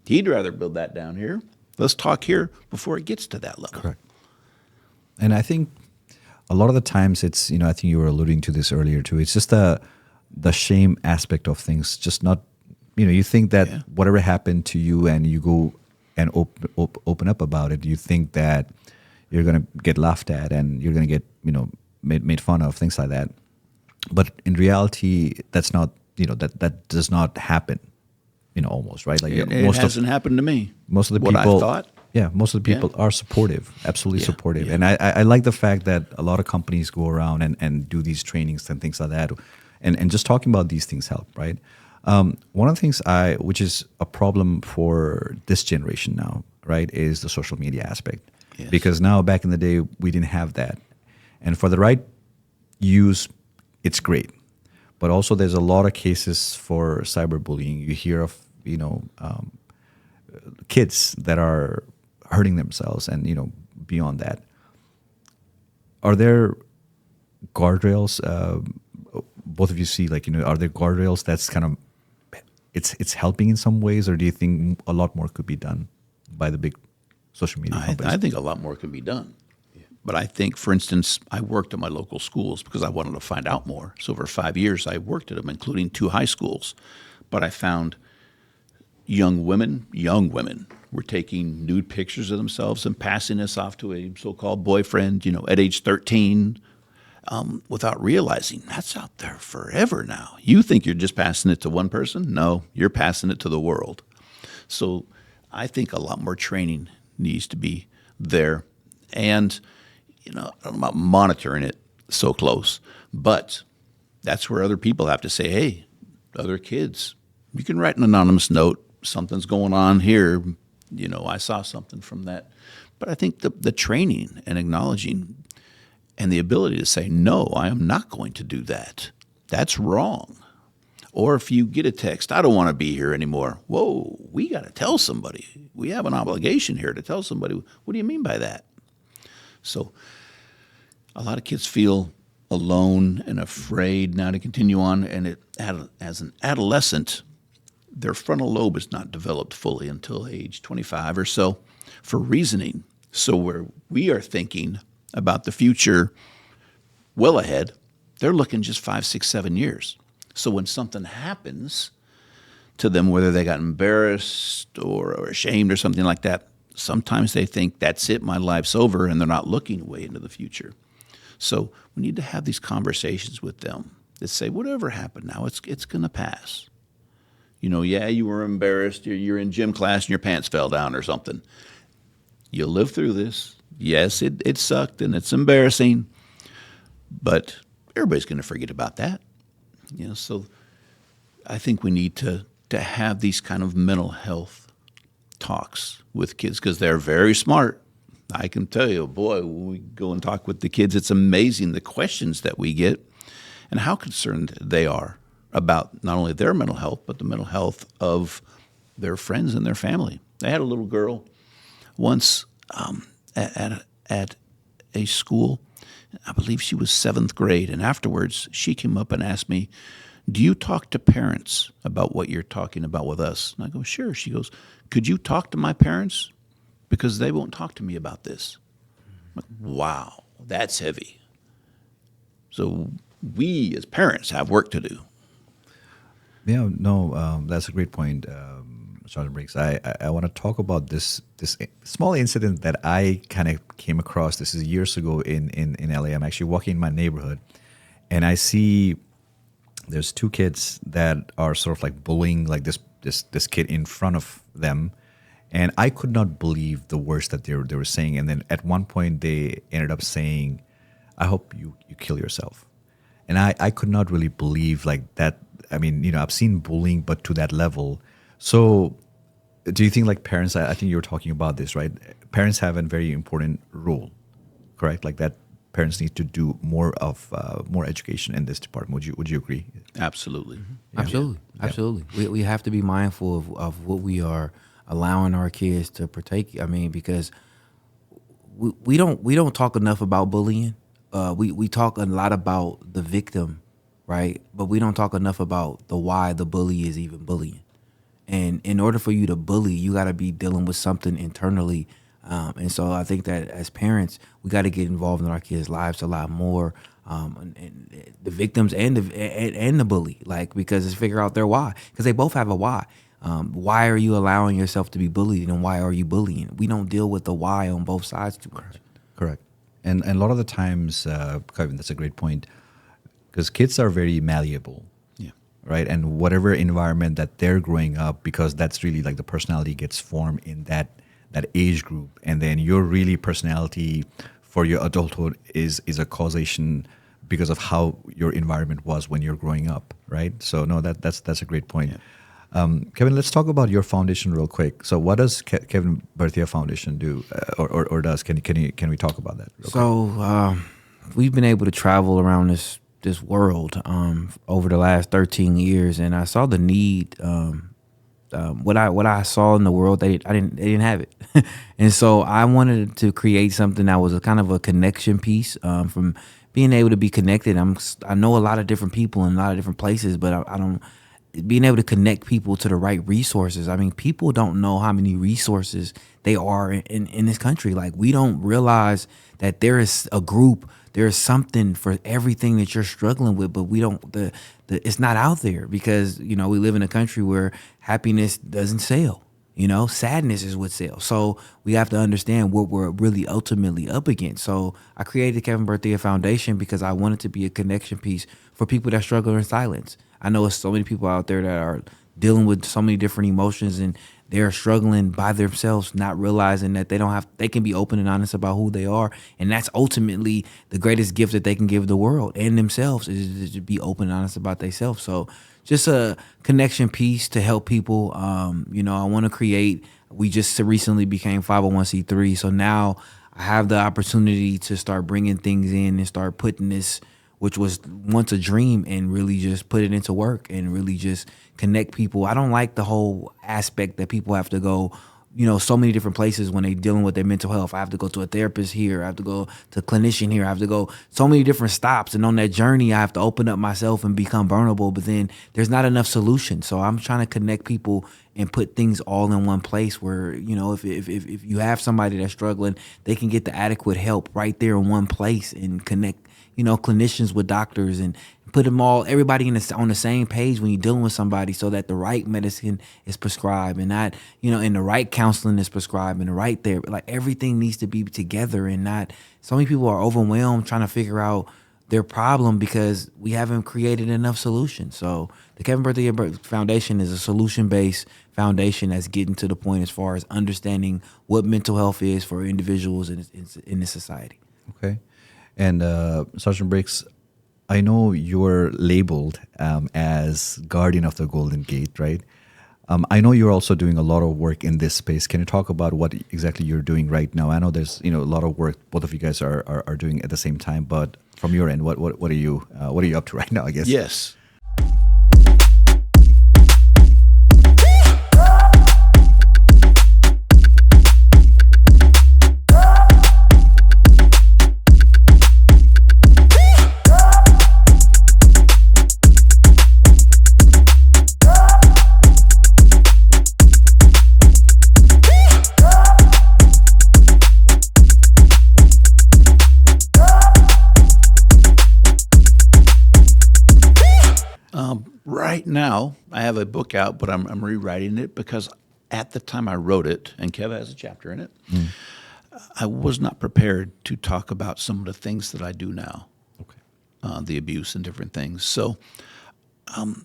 He'd rather build that down here. Let's talk here before it gets to that level. Correct. And I think a lot of the times it's, I think you were alluding to this earlier too. It's just the shame aspect of things. Just not, you think that whatever happened to you and you go and open up about it, you think that you're going to get laughed at and you're going to get, made fun of, things like that. But in reality, that's not, that does not happen, almost, right? Like It hasn't happened to me. Most of the what people, I thought. Yeah, most of the people are supportive, absolutely supportive. Yeah. And I like the fact that a lot of companies go around and do these trainings and things like that. And just talking about these things help, right? One of the things which is a problem for this generation now, right, is the social media aspect. Yes. Because now, back in the day, we didn't have that. And for the right use, it's great. But also there's a lot of cases for cyberbullying. You hear of, kids that are hurting themselves and, beyond that. Are there guardrails? Both of you see, like, are there guardrails that's kind of, it's helping in some ways, or do you think a lot more could be done by the big social media companies? I think a lot more can be done. But I think, for instance, I worked at my local schools because I wanted to find out more. So for 5 years, I worked at them, including 2 high schools. But I found young women were taking nude pictures of themselves and passing this off to a so-called boyfriend, at age 13, without realizing that's out there forever now. You think you're just passing it to one person? No, you're passing it to the world. So I think a lot more training needs to be there. And I don't know about monitoring it so close, but that's where other people have to say, hey, other kids, you can write an anonymous note. Something's going on here. I saw something from that. But I think the training and acknowledging and the ability to say, no, I am not going to do that. That's wrong. Or if you get a text, I don't want to be here anymore. Whoa, we got to tell somebody. We have an obligation here to tell somebody. What do you mean by that? So a lot of kids feel alone and afraid now to continue on. And as an adolescent, their frontal lobe is not developed fully until age 25 or so for reasoning. So where we are thinking about the future well ahead, they're looking just 5, 6, 7 years. So when something happens to them, whether they got embarrassed or ashamed or something like that, sometimes they think that's it, my life's over, and they're not looking way into the future. So we need to have these conversations with them that say, whatever happened now, it's going to pass. You were embarrassed, you're in gym class and your pants fell down or something. You'll live through this. Yes, it sucked and it's embarrassing, but everybody's going to forget about that. So I think we need to have these kind of mental health talks with kids because they're very smart. I can tell you, boy, when we go and talk with the kids, it's amazing the questions that we get and how concerned they are about not only their mental health, but the mental health of their friends and their family. I had a little girl once at a school. I believe she was 7th grade, and afterwards she came up and asked me, do you talk to parents about what you're talking about with us? And I go, sure. She goes, could you talk to my parents? Because they won't talk to me about this. I'm like, wow, that's heavy. So we as parents have work to do. Yeah, no, that's a great point, Sergeant Briggs. I want to talk about this small incident that I kind of came across. This is years ago in LA. I'm actually walking in my neighborhood, and I see there's 2 kids that are sort of like bullying like this kid in front of them, and I could not believe the words that they were saying. And then at one point they ended up saying, "I hope you kill yourself," and I could not really believe like that. I mean, I've seen bullying, but to that level. So do you think like parents, I think you were talking about this, right? Parents have a very important role, correct? Like that parents need to do more education in this department. Would you agree? Absolutely. Mm-hmm. Yeah. Absolutely. We have to be mindful of what we are allowing our kids to partake. I mean, because we don't talk enough about bullying. We talk a lot about the victim right? But we don't talk enough about the why the bully is even bullying. And in order for you to bully, you got to be dealing with something internally. And so I think that as parents, we got to get involved in our kids' lives a lot more. And the victims and the bully, like, because it's figure out their why, because they both have a why. Why are you allowing yourself to be bullied, and why are you bullying? We don't deal with the why on both sides too much. Correct. And a lot of the times, Kevin, that's a great point, because kids are very malleable. Yeah. Right. And whatever environment that they're growing up, because that's really like the personality gets formed in that age group. And then your really personality for your adulthood is a causation because of how your environment was when you're growing up. Right. So no, that's a great point. Yeah. Kevin, let's talk about your foundation real quick. So what does Kevin Berthia Foundation do, or does? Can we talk about that real quick? So we've been able to travel around this world over the last 13 years, and I saw the need. What I saw in the world, they didn't have it, and so I wanted to create something that was a kind of a connection piece. From being able to be connected, I know a lot of different people in a lot of different places, but I don't. Being able to connect people to the right resources. I mean, people don't know how many resources they are in this country. Like, we don't realize that there is a group, there is something for everything that you're struggling with, but we don't, it's not out there, because, we live in a country where happiness doesn't sell. Sadness is what sells. So we have to understand what we're really ultimately up against. So I created the Kevin Berthia Foundation because I wanted to be a connection piece for people that struggle in silence. I know there's so many people out there that are dealing with so many different emotions, and they're struggling by themselves, not realizing that they can be open and honest about who they are. And that's ultimately the greatest gift that they can give the world and themselves, is to be open and honest about themselves. So just a connection piece to help people. I want to create, we just recently became 501c3. So now I have the opportunity to start bringing things in and start putting this, which was once a dream, and really just put it into work and really just connect people. I don't like the whole aspect that people have to go, so many different places when they're dealing with their mental health. I have to go to a therapist here. I have to go to a clinician here. I have to go so many different stops. And on that journey, I have to open up myself and become vulnerable. But then there's not enough solutions. So I'm trying to connect people and put things all in one place where, if you have somebody that's struggling, they can get the adequate help right there in one place, and connect clinicians with doctors, and put them everybody on the same page when you're dealing with somebody, so that the right medicine is prescribed, and not, and the right counseling is prescribed, and the right therapy. Like, everything needs to be together, and not, so many people are overwhelmed trying to figure out their problem because we haven't created enough solutions. So the Kevin Berthia Foundation is a solution-based foundation that's getting to the point as far as understanding what mental health is for individuals in this society. Okay. And Sergeant Briggs, I know you're labeled as guardian of the Golden Gate, right? I know you're also doing a lot of work in this space. Can you talk about what exactly you're doing right now? I know there's a lot of work both of you guys are doing at the same time, but from your end, what are you up to right now, I guess? Yes. Right now, I have a book out, but I'm rewriting it because at the time I wrote it, and Kev has a chapter in it, I was not prepared to talk about some of the things that I do now, the abuse and different things. So I'm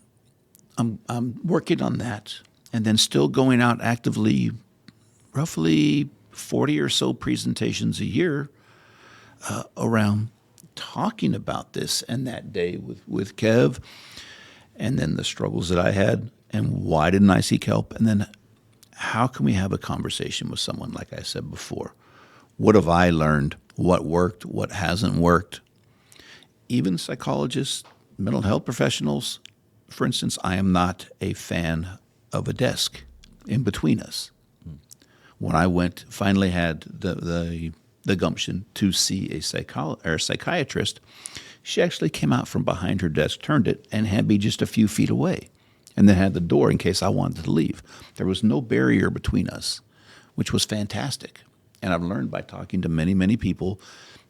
working on that, and then still going out actively, roughly 40 or so presentations a year around talking about this. And that day with Kev, and then the struggles that I had, and why didn't I seek help? And then how can we have a conversation with someone, like I said before? What have I learned? What worked? What hasn't worked? Even psychologists, mental health professionals, for instance, I am not a fan of a desk in between us. When I finally had the gumption to see a psychiatrist, She actually came out from behind her desk, turned it, and had me just a few feet away, and then had the door in case I wanted to leave. There was no barrier between us, which was fantastic. And I've learned by talking to many, many people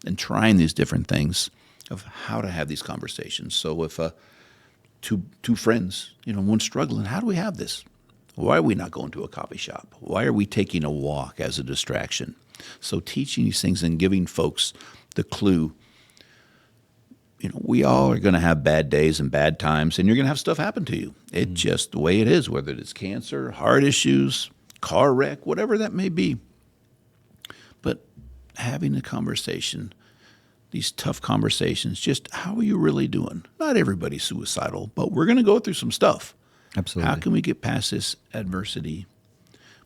and trying these different things of how to have these conversations. So if two friends, one's struggling, how do we have this? Why are we not going to a coffee shop? Why are we taking a walk as a distraction? So teaching these things and giving folks the clue, we all are going to have bad days and bad times, and you're going to have stuff happen to you. It's just the way it is, whether it's cancer, heart issues, car wreck, whatever that may be. But having a conversation, these tough conversations, just how are you really doing? Not everybody's suicidal, but we're going to go through some stuff. Absolutely. How can we get past this adversity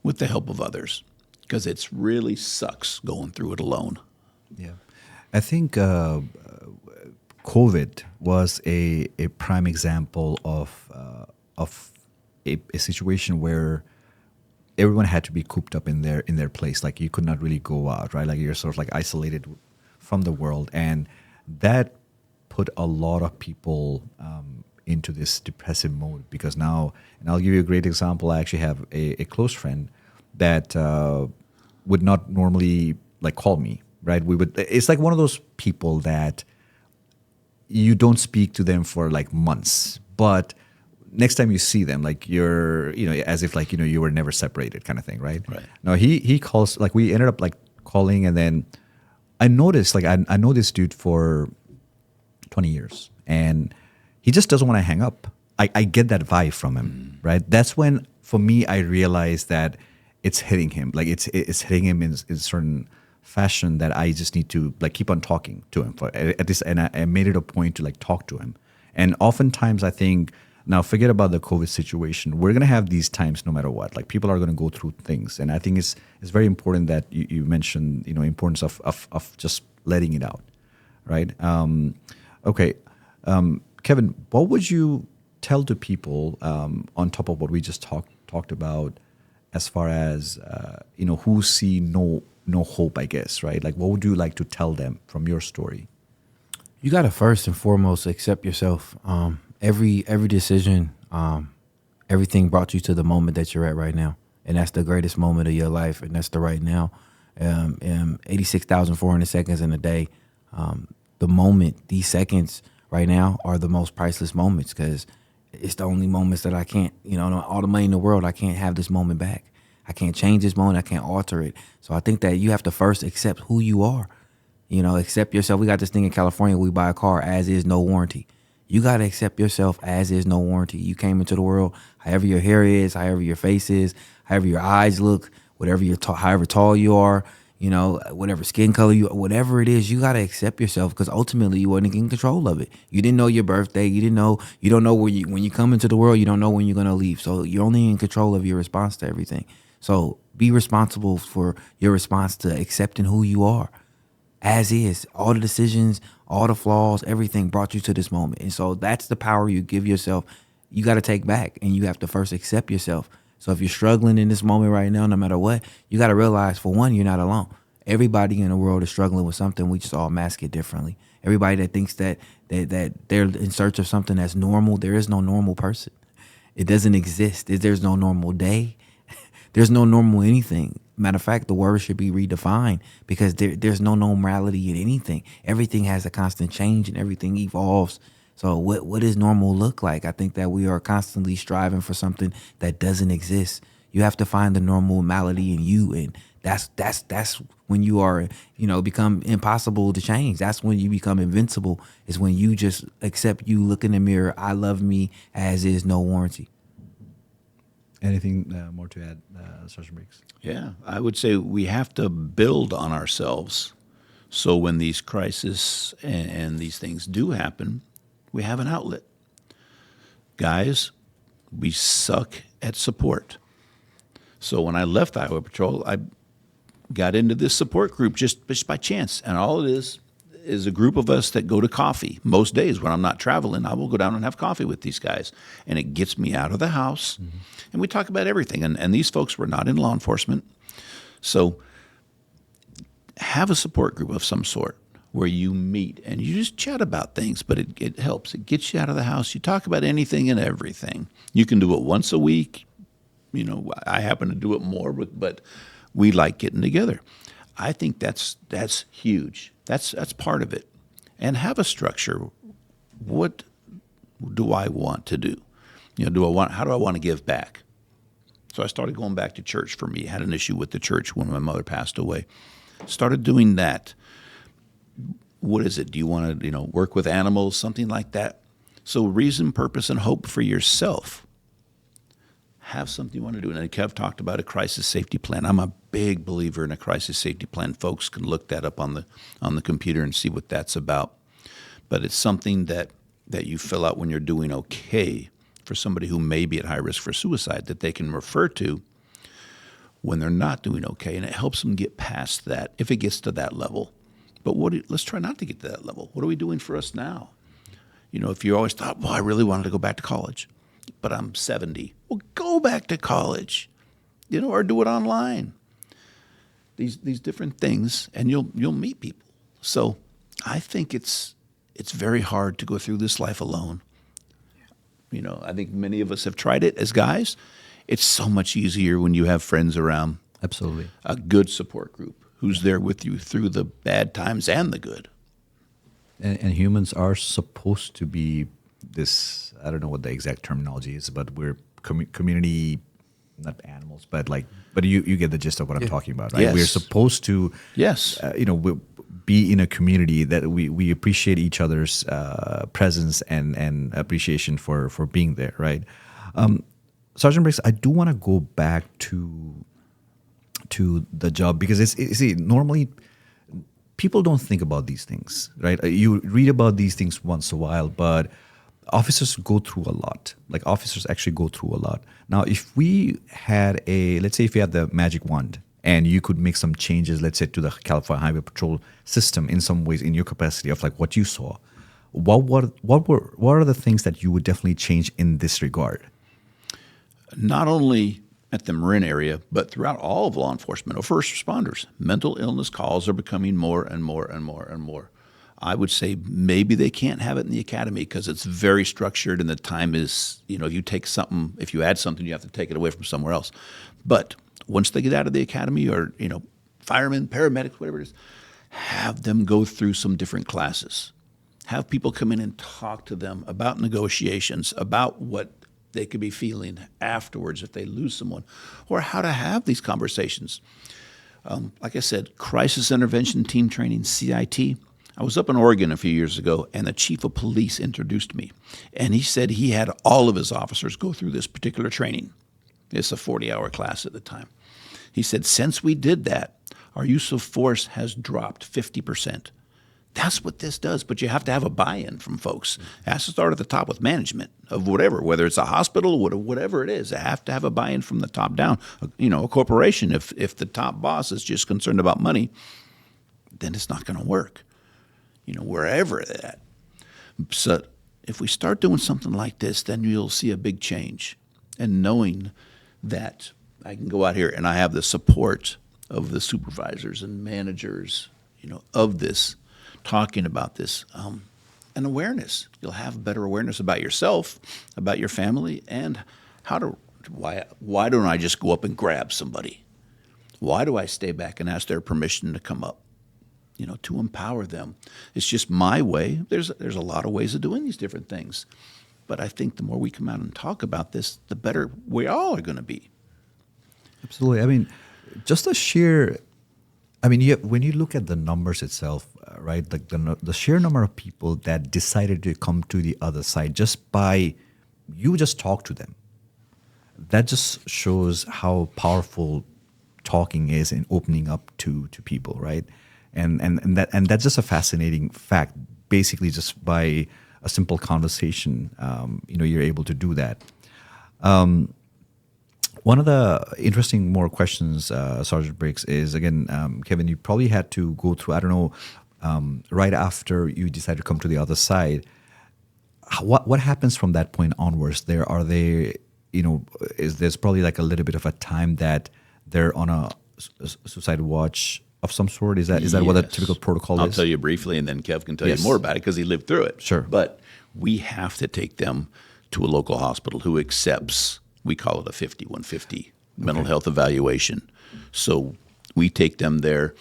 with the help of others? Because it really sucks going through it alone. Yeah. I think COVID was a prime example of a situation where everyone had to be cooped up in their place. Like you could not really go out, right? Like you're sort of like isolated from the world. And that put a lot of people into this depressive mode because now, and I'll give you a great example. I actually have a close friend that would not normally like call me, right? It's like one of those people that you don't speak to them for like months, but next time you see them, like you're, as if like, you were never separated kind of thing, right? Right. No, he calls, like we ended up like calling, and then I noticed, like I know this dude for 20 years and he just doesn't want to hang up. I get that vibe from him, right? That's when, for me, I realized that it's hitting him. Like it's hitting him in a certain fashion that I just need to like keep on talking to him for at this. And I made it a point to like talk to him. And oftentimes I think, now forget about the COVID situation. We're going to have these times no matter what. Like people are going to go through things. And I think it's very important that you mentioned, importance of just letting it out, right? Okay. Kevin, what would you tell to people on top of what we just talked about as far as, who see no hope, I guess, right? Like what would you like to tell them from your story? You got to first and foremost accept yourself. Every decision, everything brought you to the moment that you're at right now. And that's the greatest moment of your life. And that's the right now. 86,400 seconds in a day. The moment, these seconds right now are the most priceless moments because it's the only moments that I can't, all the money in the world, I can't have this moment back. I can't change this moment. I can't alter it. So I think that you have to first accept who you are. Accept yourself. We got this thing in California. We buy a car as is, no warranty. You got to accept yourself as is, no warranty. You came into the world, however your hair is, however your face is, however your eyes look, whatever however tall you are, whatever skin color whatever it is, you got to accept yourself because ultimately you weren't in control of it. You didn't know your birthday. You don't know when you come into the world, you don't know when you're going to leave. So you're only in control of your response to everything. So be responsible for your response to accepting who you are. As is, all the decisions, all the flaws, everything brought you to this moment. And so that's the power you give yourself. You got to take back and you have to first accept yourself. So if you're struggling in this moment right now, no matter what, you got to realize, for one, you're not alone. Everybody in the world is struggling with something. We just all mask it differently. Everybody that thinks that they're in search of something that's normal, there is no normal person. It doesn't exist. There's no normal day. There's no normal anything. Matter of fact, the word should be redefined because there's no normality in anything. Everything has a constant change and everything evolves. So what does normal look like? I think that we are constantly striving for something that doesn't exist. You have to find the normality in you, and that's when you are, become impossible to change. That's when you become invincible, is when you just accept you, look in the mirror, I love me as is, no warranty. Anything more to add, Sergeant Briggs? Yeah, I would say we have to build on ourselves so when these crises and these things do happen, we have an outlet. Guys, we suck at support. So when I left Highway Patrol, I got into this support group just by chance. And all it is a group of us that go to coffee. Most days when I'm not traveling, I will go down and have coffee with these guys. And it gets me out of the house. Mm-hmm. And we talk about everything. And these folks were not in law enforcement. So have a support group of some sort. where you meet and you just chat about things, but it helps. It gets you out of the house. You talk about anything and everything. You can do it once a week. I happen to do it more, but we like getting together. I think that's huge. That's part of it. And have a structure. What do I want to do? How do I want to give back? So I started going back to church. For me, I had an issue with the church when my mother passed away. Started doing that. What is it? Do you want to, work with animals, something like that? So reason, purpose, and hope for yourself. Have something you want to do. And Kev talked about a crisis safety plan. I'm a big believer in a crisis safety plan. Folks can look that up on the computer and see what that's about. But it's something that you fill out when you're doing okay for somebody who may be at high risk for suicide that they can refer to when they're not doing okay. And it helps them get past that if it gets to that level. But let's try not to get to that level. What are we doing for us now? If you always thought, I really wanted to go back to college, but I'm 70. Well, go back to college, or do it online. These different things, and you'll meet people. So I think it's very hard to go through this life alone. I think many of us have tried it as guys. It's so much easier when you have friends around. Absolutely. A good support group who's there with you through the bad times and the good. And humans are supposed to be this, I don't know what the exact terminology is, but we're community, not animals, but you get the gist of what I'm talking about, right? Yes. We're supposed to, Yes. be in a community that we appreciate each other's presence and appreciation for being there, right? Sergeant Briggs, I do want to go back to the job because normally people don't think about these things, right? You read about these things once in a while, but officers go through a lot. Like officers actually go through a lot. Now, if we had let's say if you had the magic wand and you could make some changes, let's say to the California Highway Patrol system in some ways in your capacity of like what you saw, what are the things that you would definitely change in this regard? Not only at the Marin area, but throughout all of law enforcement or first responders, mental illness calls are becoming more and more and more and more. I would say maybe they can't have it in the academy because it's very structured and the time is, if you add something, you have to take it away from somewhere else. But once they get out of the academy or, firemen, paramedics, whatever it is, have them go through some different classes. Have people come in and talk to them about negotiations, about what they could be feeling afterwards if they lose someone, or how to have these conversations. Like I said, crisis intervention team training, CIT. I was up in Oregon a few years ago, and the chief of police introduced me. And he said he had all of his officers go through this particular training. It's a 40-hour class at the time. He said, since we did that, our use of force has dropped 50%. That's what this does, but you have to have a buy-in from folks. It has to start at the top with management of whatever, whether it's a hospital, whatever it is. They have to have a buy-in from the top down. A corporation, if the top boss is just concerned about money, then it's not going to work, wherever they're at. So if we start doing something like this, then you'll see a big change. And knowing that I can go out here and I have the support of the supervisors and managers, of this, talking about this, and awareness. You'll have better awareness about yourself, about your family, and why don't I just go up and grab somebody? Why do I stay back and ask their permission to come up? To empower them. It's just my way. There's a lot of ways of doing these different things. But I think the more we come out and talk about this, the better we all are going to be. Absolutely. I mean, just the sheer, when you look at the numbers itself, right, like the sheer number of people that decided to come to the other side just by you just talk to them, that just shows how powerful talking is in opening up to people, right? And that's just a fascinating fact. Basically, just by a simple conversation, you're able to do that. One of the interesting more questions, Sergeant Briggs, is again, Kevin, you probably had to go through, I don't know, right after you decided to come to the other side. What happens from that point onwards? There's probably like a little bit of a time that they're on a suicide watch of some sort? Is that what a Yes. typical protocol I'll is? tell you briefly, and then Kev can tell Yes. you more about it because he lived through it. Sure. But we have to take them to a local hospital who accepts, we call it a 5150 mental health evaluation. So we take them there,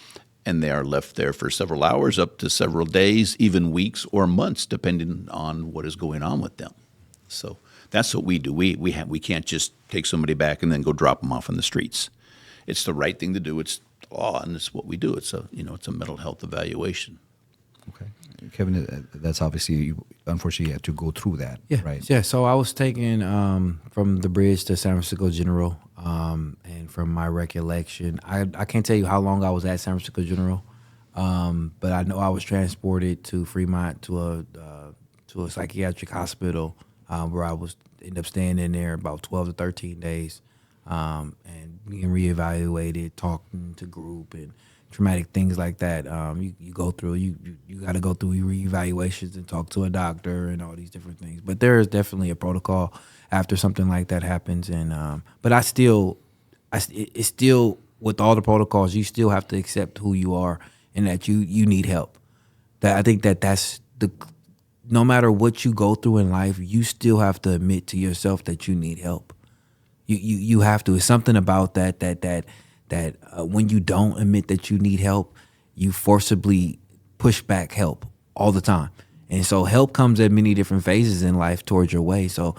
and they are left there for several hours, up to several days, even weeks or months, depending on what is going on with them. So that's what we do. We can't just take somebody back and then go drop them off in the streets. It's the right thing to do. It's law, and it's what we do. It's a mental health evaluation. Okay. Kevin, that's obviously, unfortunately, you had to go through that, Yeah, right? yeah. So I was taken from the bridge to San Francisco General, and from my recollection, I can't tell you how long I was at San Francisco General, but I know I was transported to Fremont to a psychiatric hospital where I was ended up staying in there about 12 to 13 days, and being reevaluated, talking to group and traumatic things like that. You go through, you got to go through reevaluations and talk to a doctor and all these different things. But there is definitely a protocol after something like that happens. And but it's still with all the protocols, you still have to accept who you are and that you need help. That I think that's no matter what you go through in life, you still have to admit to yourself that you need help. You have to. It's something about that when you don't admit that you need help, you forcibly push back help all the time. And so help comes at many different phases in life towards your way. So,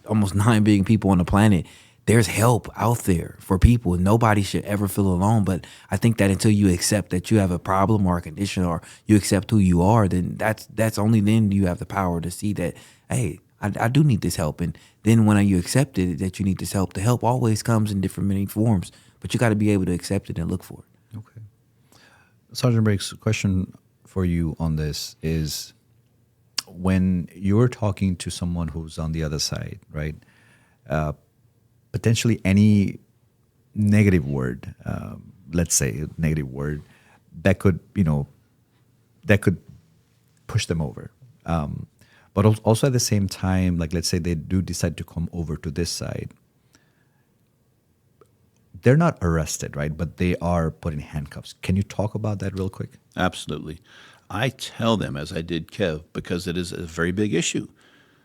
almost 9 billion people on the planet, there's help out there for people. Nobody should ever feel alone. But I think that until you accept that you have a problem or a condition, or you accept who you are, then that's only then you have the power to see that, hey, I do need this help. And then when you accept it, that you need this help, the help always comes in different many forms. But you got to be able to accept it and look for it. Okay. Sergeant Briggs, question for you on this is, when you're talking to someone who's on the other side, right, potentially any negative word, let's say a negative word, that could push them over. But also at the same time, like, let's say they do decide to come over to this side, they're not arrested, right? But they are put in handcuffs. Can you talk about that real quick? Absolutely. I tell them, as I did Kev, because it is a very big issue.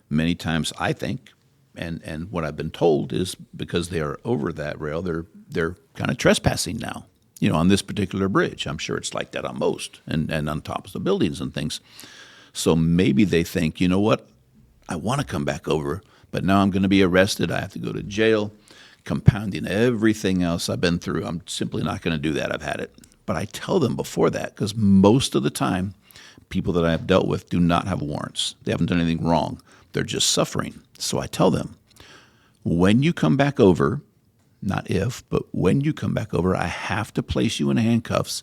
Many times I think, and what I've been told is, because they are over that rail, they're kind of trespassing now, on this particular bridge. I'm sure it's like that on most, and on tops of buildings and things. So maybe they think, you know what, I want to come back over, but now I'm going to be arrested. I have to go to jail, compounding everything else I've been through. I'm simply not going to do that. I've had it. But I tell them before that, because most of the time, people that I have dealt with do not have warrants. They haven't done anything wrong. They're just suffering. So I tell them, when you come back over, not if, but when you come back over, I have to place you in handcuffs.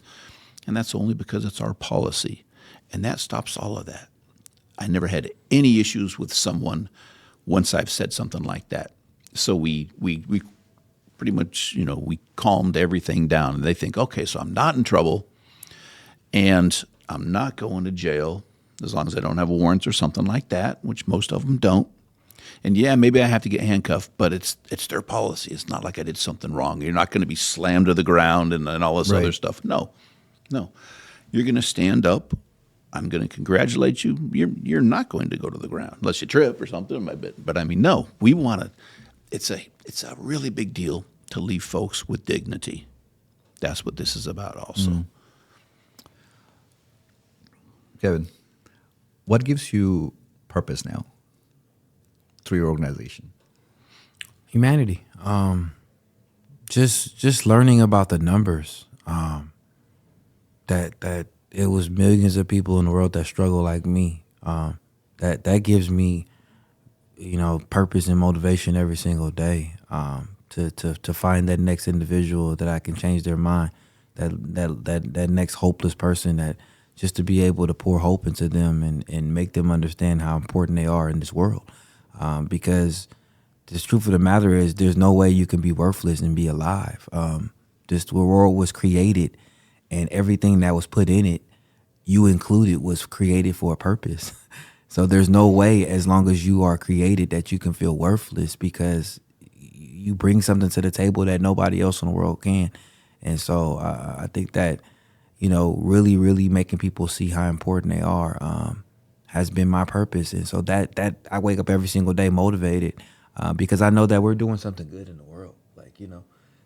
And that's only because it's our policy. And that stops all of that. I never had any issues with someone once I've said something like that. So we pretty much, we calmed everything down. And they think, okay, so I'm not in trouble, and I'm not going to jail as long as I don't have warrants or something like that, which most of them don't. And yeah, maybe I have to get handcuffed, but it's their policy. It's not like I did something wrong. You're not going to be slammed to the ground and all this other stuff. No. You're going to stand up. I'm going to congratulate you. You're not going to go to the ground unless you trip or something. But I mean, no. We want to. It's a really big deal to leave folks with dignity. That's what this is about, also. Mm. Kevin, what gives you purpose now through your organization? Humanity. Just learning about the numbers. That it was millions of people in the world that struggle like me. That gives me, purpose and motivation every single day. To find that next individual that I can change their mind, that next hopeless person, that just to be able to pour hope into them and make them understand how important they are in this world. Because the truth of the matter is, there's no way you can be worthless and be alive. The world was created, and everything that was put in it, you included, was created for a purpose. So there's no way, as long as you are created, that you can feel worthless, because you bring something to the table that nobody else in the world can. And so I think that, really, really making people see how important they are has been my purpose. And so that I wake up every single day motivated because I know that we're doing something good in the world. Like,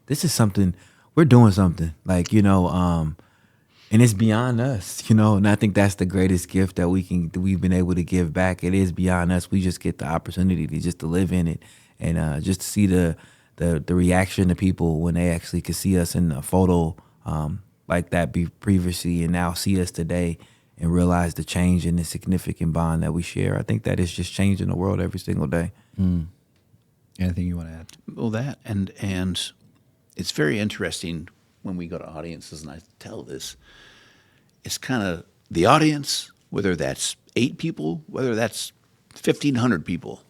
this is something, we're doing something. Like, and it's beyond us, and I think that's the greatest gift that we've been able to give back. It is beyond us. We just get the opportunity to live in it and just to see the reaction of people when they actually could see us in a photo like that previously and now see us today and realize the change and the significant bond that we share. I think that is just changing the world every single day. Anything you want to add? Well, that and it's very interesting when we go to audiences, and I tell this, it's kind of the audience, whether that's 8 people, whether that's 1,500 people,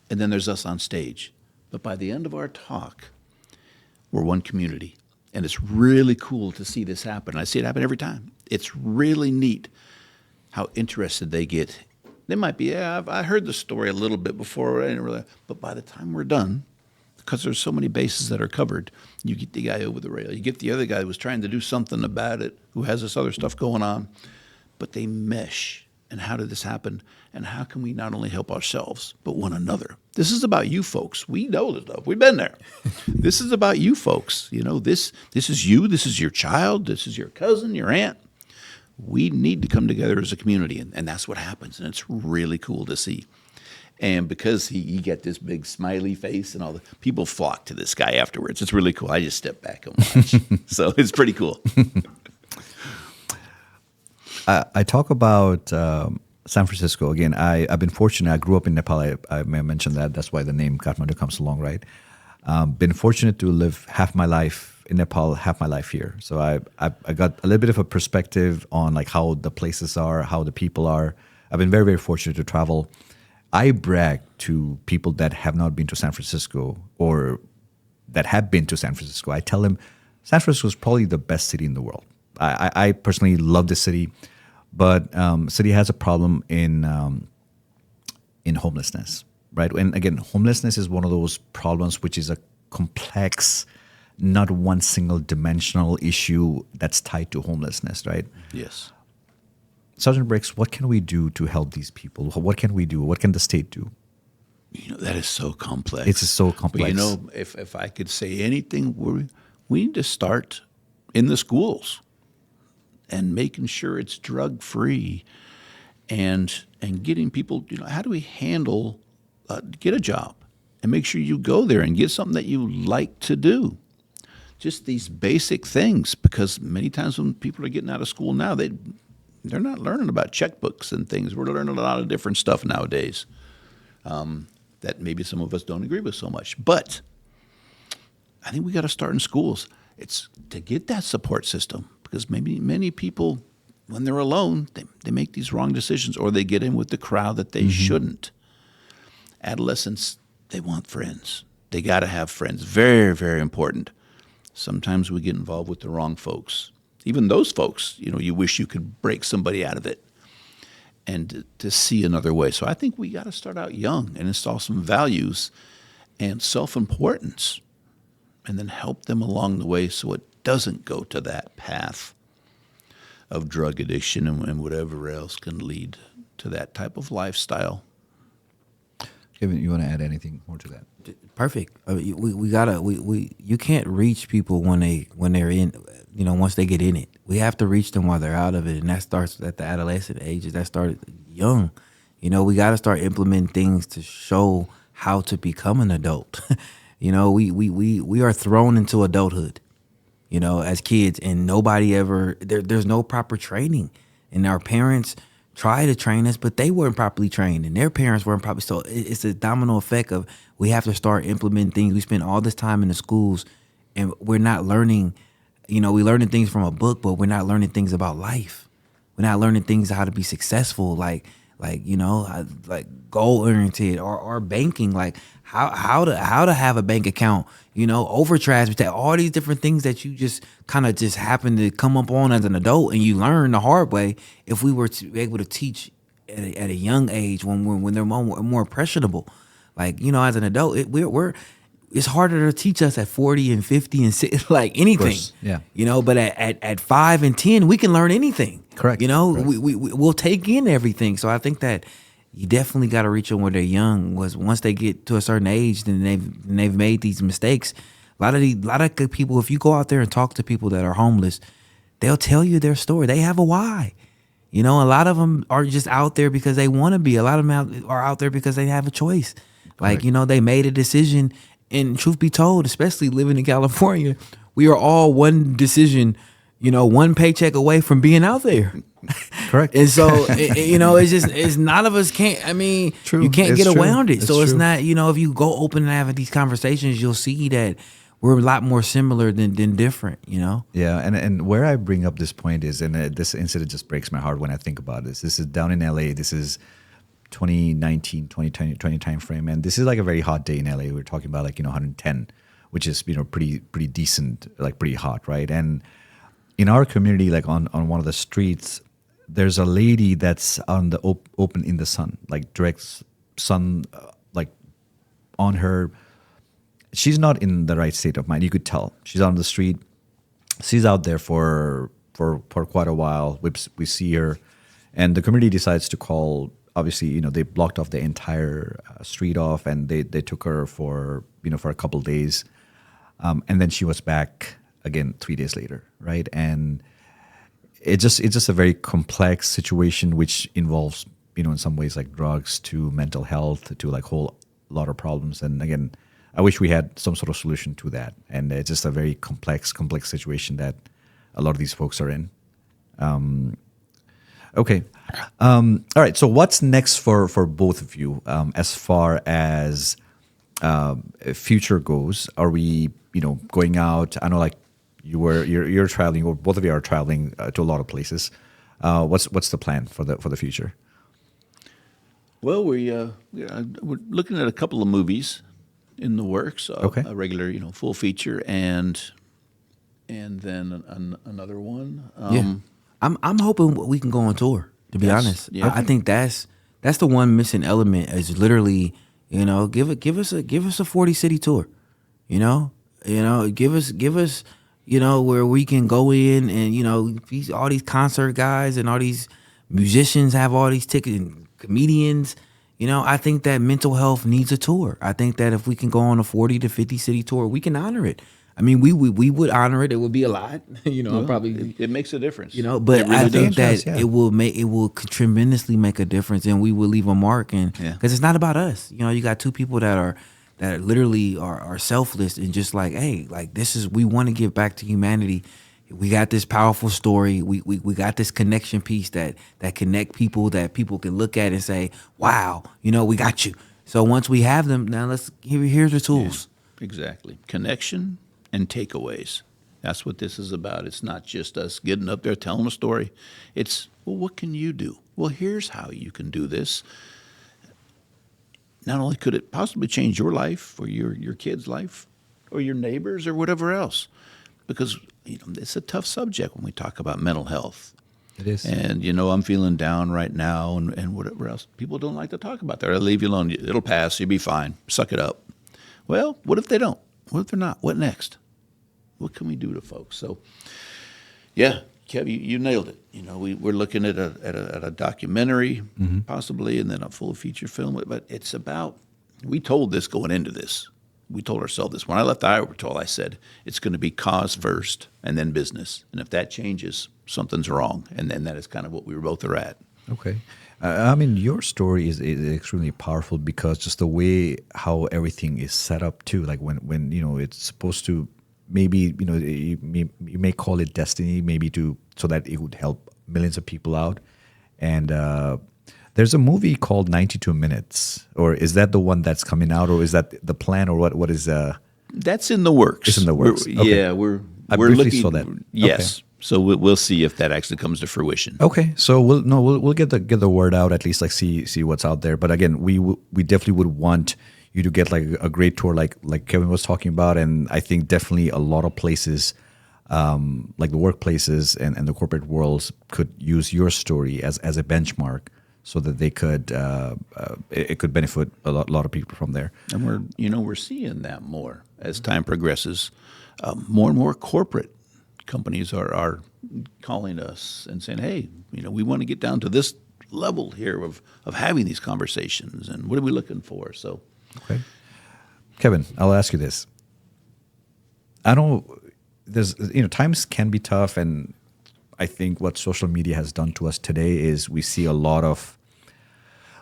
and then there's us on stage. But by the end of our talk, we're one community. And it's really cool to see this happen. I see it happen every time. It's really neat how interested they get. They might be, I heard the story a little bit before, I didn't really, but by the time we're done, because there's so many bases that are covered, you get the guy over the rail. You get the other guy who was trying to do something about it, who has this other stuff going on, but they mesh. And how did this happen? And how can we not only help ourselves, but one another? This is about you folks. We know this stuff. We've been there. This is about you folks. This is you. This is your child. This is your cousin, your aunt. We need to come together as a community, and that's what happens. And it's really cool to see. And because he got this big smiley face and all the people flock to this guy afterwards. It's really cool. I just step back and watch. So it's pretty cool. I talk about San Francisco again. I've been fortunate. I grew up in Nepal. I may have mentioned that. That's why the name Kathmandu comes along, right? Been fortunate to live half my life in Nepal, half my life here. So I got a little bit of a perspective on like how the places are, how the people are. I've been very, very fortunate to travel. I brag to people that have not been to San Francisco or that have been to San Francisco. I tell them San Francisco is probably the best city in the world. I personally love the city. But city has a problem in homelessness, right? And again, homelessness is one of those problems which is a complex, not one single dimensional issue that's tied to homelessness, right? Yes. Sergeant Briggs, what can we do to help these people? What can we do? What can the state do? That is so complex. It's so complex. But if I could say anything, we need to start in the schools. And making sure it's drug-free and getting people, how do we handle, get a job and make sure you go there and get something that you like to do. Just these basic things, because many times when people are getting out of school now, they're not learning about checkbooks and things. We're learning a lot of different stuff nowadays that maybe some of us don't agree with so much. But I think we got to start in schools. It's to get that support system. Because maybe many people, when they're alone, they make these wrong decisions or they get in with the crowd that they shouldn't. Adolescents, they want friends. They got to have friends. Very, very important. Sometimes we get involved with the wrong folks. Even those folks, you wish you could break somebody out of it and to see another way. So I think we got to start out young and install some values and self-importance and then help them along the way so it doesn't go to that path of drug addiction and whatever else can lead to that type of lifestyle. Kevin, you want to add anything more to that? Perfect. We gotta you can't reach people when they're in, once they get in it. We have to reach them while they're out of it, and that starts at the adolescent ages. That started young. We got to start implementing things to show how to become an adult. We are thrown into adulthood. As kids, and nobody ever, there's no proper training. And our parents try to train us, but they weren't properly trained, and their parents weren't properly. So it's a domino effect of we have to start implementing things. We spend all this time in the schools, and we're not learning, we're learning things from a book, but we're not learning things about life. We're not learning things how to be successful, like goal oriented or banking, like how to have a bank account, overdraft, all these different things that you just kind of just happen to come up on as an adult, and you learn the hard way. If we were to be able to teach at a young age when they're more impressionable, as an adult, it's harder to teach us at 40 and 50 and like anything. Yeah. But at 5 and 10, we can learn anything. Correct. Correct. We'll take in everything. So I think that you definitely got to reach them when they're young. Once they get to a certain age, then they've made these mistakes. A lot of good people, if you go out there and talk to people that are homeless, they'll tell you their story. They have a why. A lot of them are just out there because they want to be. A lot of them are out there because they have a choice. Like, they made a decision. And truth be told, especially living in California, we are all one decision, one paycheck away from being out there. Correct. And so, it's none of us can't, True. You can't It's get true. around it. It's So it's true. not, if you go open and have these conversations, you'll see that we're a lot more similar than different, Yeah, and where I bring up this point is, and this incident just breaks my heart when I think about this. This is down in LA. This is 2019, 2020 time frame, and this is like a very hot day in LA. We're talking about 110, which is pretty decent, like pretty hot, right? And in our community, like on one of the streets, there's a lady that's on the open in the sun, like direct sun, like on her. She's not in the right state of mind. You could tell. She's on the street. She's out there for quite a while. We see her, and the community decides to call. Obviously, they blocked off the entire street off, and they took her for for a couple days, and then she was back again 3 days later, right? And it's just a very complex situation, which involves in some ways like drugs to mental health to like whole lot of problems. And again, I wish we had some sort of solution to that. And it's just a very complex situation that a lot of these folks are in. Okay. All right. So what's next for both of you as far as future goes? Are we, going out? I know like you're traveling, or both of you are traveling to a lot of places. What's the plan for the future? Well, we're looking at a couple of movies in the works. Okay. A regular, full feature, and then another one. Yeah. I'm hoping we can go on tour, to be honest. Yeah. I think that's the one missing element is literally, give us a 40-city tour. Give us where we can go in and all these concert guys and all these musicians have all these tickets and comedians. I think that mental health needs a tour. I think that if we can go on a 40 to 50 city tour, we can honor it. We would honor it. It would be a lot, probably. It makes a difference. But It really I think does. that it will tremendously make a difference, and we will leave a mark. And Yeah. because it's not about us, you got two people that literally are selfless and just like, hey, like we want to give back to humanity. We got this powerful story. We got this connection piece that connect people that people can look at and say, wow, we got you. So once we have them, now here's the tools. Yeah, exactly. Connection and takeaways. That's what this is about. It's not just us getting up there telling a story. It's, well, what can you do? Well, here's how you can do this. Not only could it possibly change your life or your kid's life or your neighbors or whatever else, because it's a tough subject when we talk about mental health. It is. And, I'm feeling down right now and whatever else. People don't like to talk about that. I'll leave you alone. It'll pass. You'll be fine. Suck it up. Well, what if they don't? What if they're not? What next? What can we do to folks? So, yeah, Kev, you nailed it. We're looking at a documentary, possibly, and then a full feature film. But it's about, we told this going into this. We told ourselves this. When I left the Highway Patrol, I said, it's going to be cause first and then business. And if that changes, something's wrong. And then that is kind of what we both are at. Okay. Your story is extremely powerful because just the way how everything is set up too, like when it's supposed to, maybe, you may call it destiny, maybe so that it would help millions of people out. And there's a movie called 92 Minutes, or is that the one that's coming out, or is that the plan, or what is That's in the works. It's in the works. Yeah, Okay. we're I briefly looking. saw that. Yes. Okay. So we'll see if that actually comes to fruition. Okay, so we'll get the word out, at least, like see what's out there. But again, we definitely would want you to get like a great tour, like Kevin was talking about, and I think definitely a lot of places, like the workplaces and the corporate worlds, could use your story as a benchmark so that they could it could benefit a lot of people from there. And we're seeing that more as time progresses. More and more corporate companies are calling us and saying, "Hey, we want to get down to this level here of having these conversations, and what are we looking for?" So, okay, Kevin, I'll ask you this. I don't. There's times can be tough, and I think what social media has done to us today is we see a lot of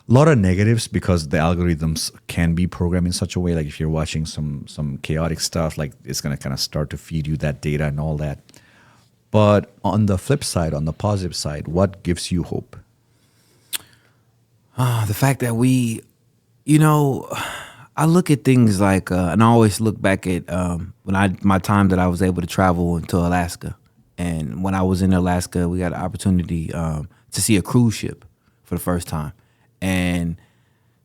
negatives because the algorithms can be programmed in such a way, like if you're watching some chaotic stuff, like it's going to kind of start to feed you that data and all that. But on the flip side, on the positive side, what gives you hope? The fact that I look at things like, and I always look back at my time that I was able to travel into Alaska. And when I was in Alaska, we got an opportunity to see a cruise ship for the first time and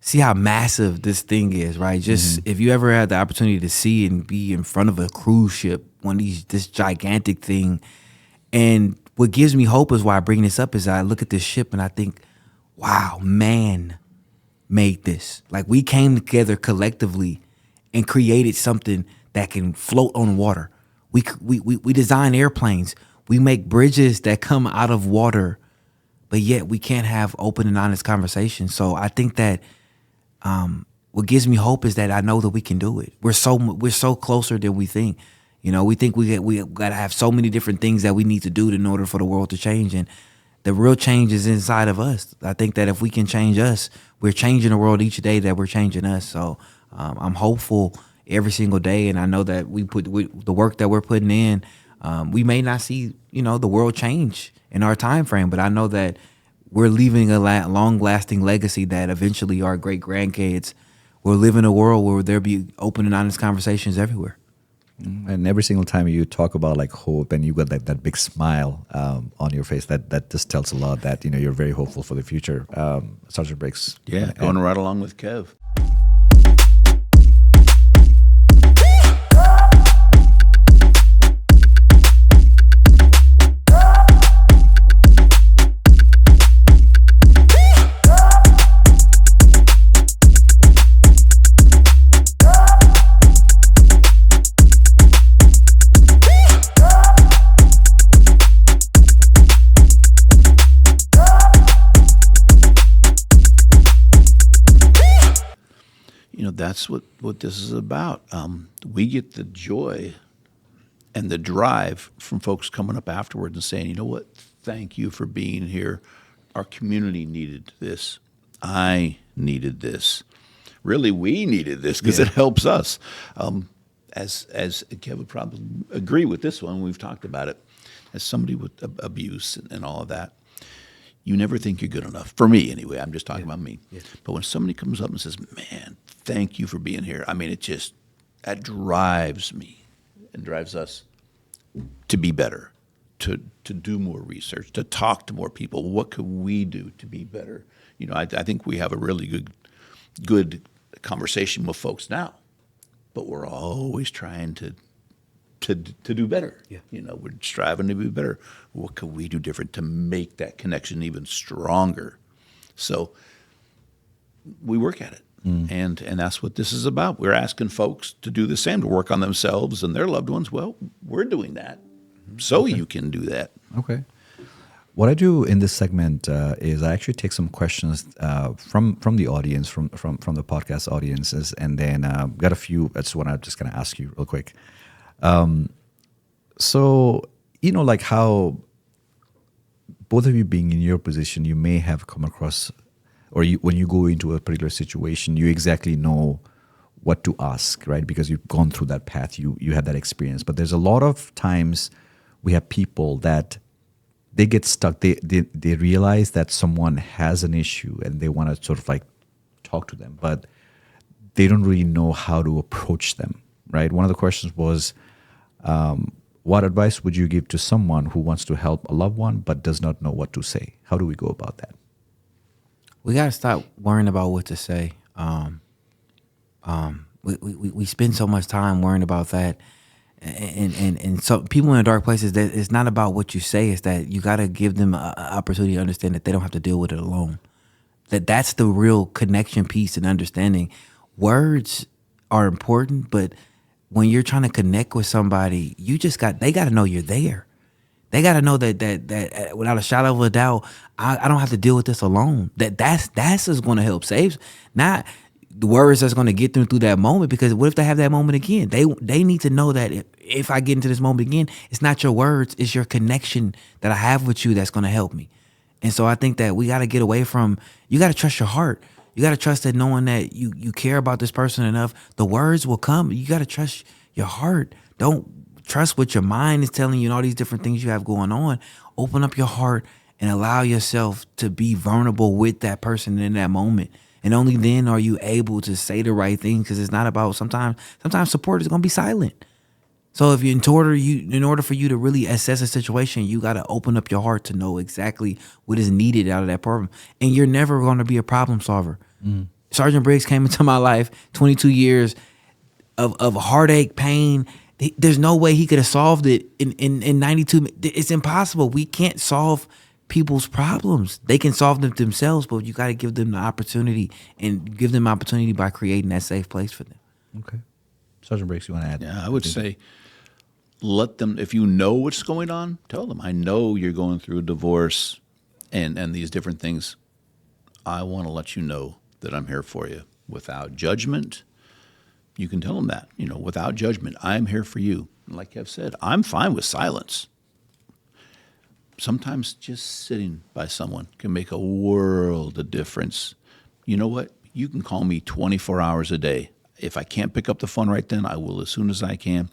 see how massive this thing is, right? Just if you ever had the opportunity to see and be in front of a cruise ship, this gigantic thing. And what gives me hope is why I bring this up is I look at this ship and I think, wow, man made this. Like, we came together collectively and created something that can float on water. We design airplanes. We make bridges that come out of water, but yet we can't have open and honest conversations. So I think that what gives me hope is that I know that we can do it. We're so closer than we think. We think we got to have so many different things that we need to do in order for the world to change, and the real change is inside of us. I think that if we can change us, we're changing the world each day that we're changing us. So I'm hopeful every single day, and I know that the work that we're putting in, we may not see the world change in our time frame, but I know that we're leaving a long-lasting legacy that eventually our great grandkids will live in a world where there'll be open and honest conversations everywhere. And every single time you talk about like hope, and you got that big smile on your face, that just tells a lot that you're very hopeful for the future. Sergeant Briggs, going right along with Kev. That's what this is about. We get the joy and the drive from folks coming up afterwards and saying, "You know what? Thank you for being here. Our community needed this. I needed this. Really, we needed this because it helps us." As Kevin would probably agree with this one, we've talked about it. As somebody with abuse and all of that, you never think you're good enough. For me, anyway. I'm just talking about me. Yeah. But when somebody comes up and says, "Man, thank you for being here," I mean, that drives me and drives us to be better, to do more research, to talk to more people. What could we do to be better? I think we have a really good conversation with folks now, but we're always trying to do better. Yeah. We're striving to be better. What can we do different to make that connection even stronger? So we work at it. And that's what this is about. We're asking folks to do the same, to work on themselves and their loved ones. Well, we're doing that. So you can do that. Okay. What I do in this segment is I actually take some questions from the audience, from the podcast audiences, and then got a few. That's what I'm just going to ask you real quick. So, like how both of you being in your position, you may have come across, or when you go into a particular situation, you exactly know what to ask, right? Because you've gone through that path, you had that experience. But there's a lot of times we have people that they get stuck. They realize that someone has an issue and they want to sort of like talk to them, but they don't really know how to approach them, right? One of the questions was, what advice would you give to someone who wants to help a loved one but does not know what to say? How do we go about that? We got to stop worrying about what to say. We spend so much time worrying about that. And so people in dark places, that it's not about what you say. It's that you got to give them an opportunity to understand that they don't have to deal with it alone. That's the real connection piece and understanding. Words are important, but when you're trying to connect with somebody, they got to know you're there. They got to know that without a shadow of a doubt, I don't have to deal with this alone. That's what's going to help save, not the words that's going to get them through that moment. Because what if they have that moment again? They need to know that if I get into this moment again, it's not your words, it's your connection that I have with you that's going to help me. And so I think that we got to get away from, you got to trust your heart. You got to trust that knowing that you care about this person enough, the words will come. You got to trust your heart. Don't trust what your mind is telling you and all these different things you have going on. Open up your heart and allow yourself to be vulnerable with that person in that moment. And only then are you able to say the right thing, because it's not about, sometimes support is going to be silent. So if in order for you to really assess a situation, you got to open up your heart to know exactly what is needed out of that problem. And you're never going to be a problem solver. Sergeant Briggs came into my life, 22 years of heartache, pain. There's no way he could have solved it in 92. It's impossible. We can't solve people's problems. They can solve them themselves, but you got to give them the opportunity, and give them opportunity by creating that safe place for them. Okay. Sergeant Briggs, you want to add? Yeah, I would say let them, if you know what's going on, tell them, I know you're going through a divorce and these different things. I want to let you know that I'm here for you without judgment. You can tell them that, without judgment, I'm here for you. And like Kev said, I'm fine with silence. Sometimes just sitting by someone can make a world of difference. You know what? You can call me 24 hours a day. If I can't pick up the phone right then, I will as soon as I can.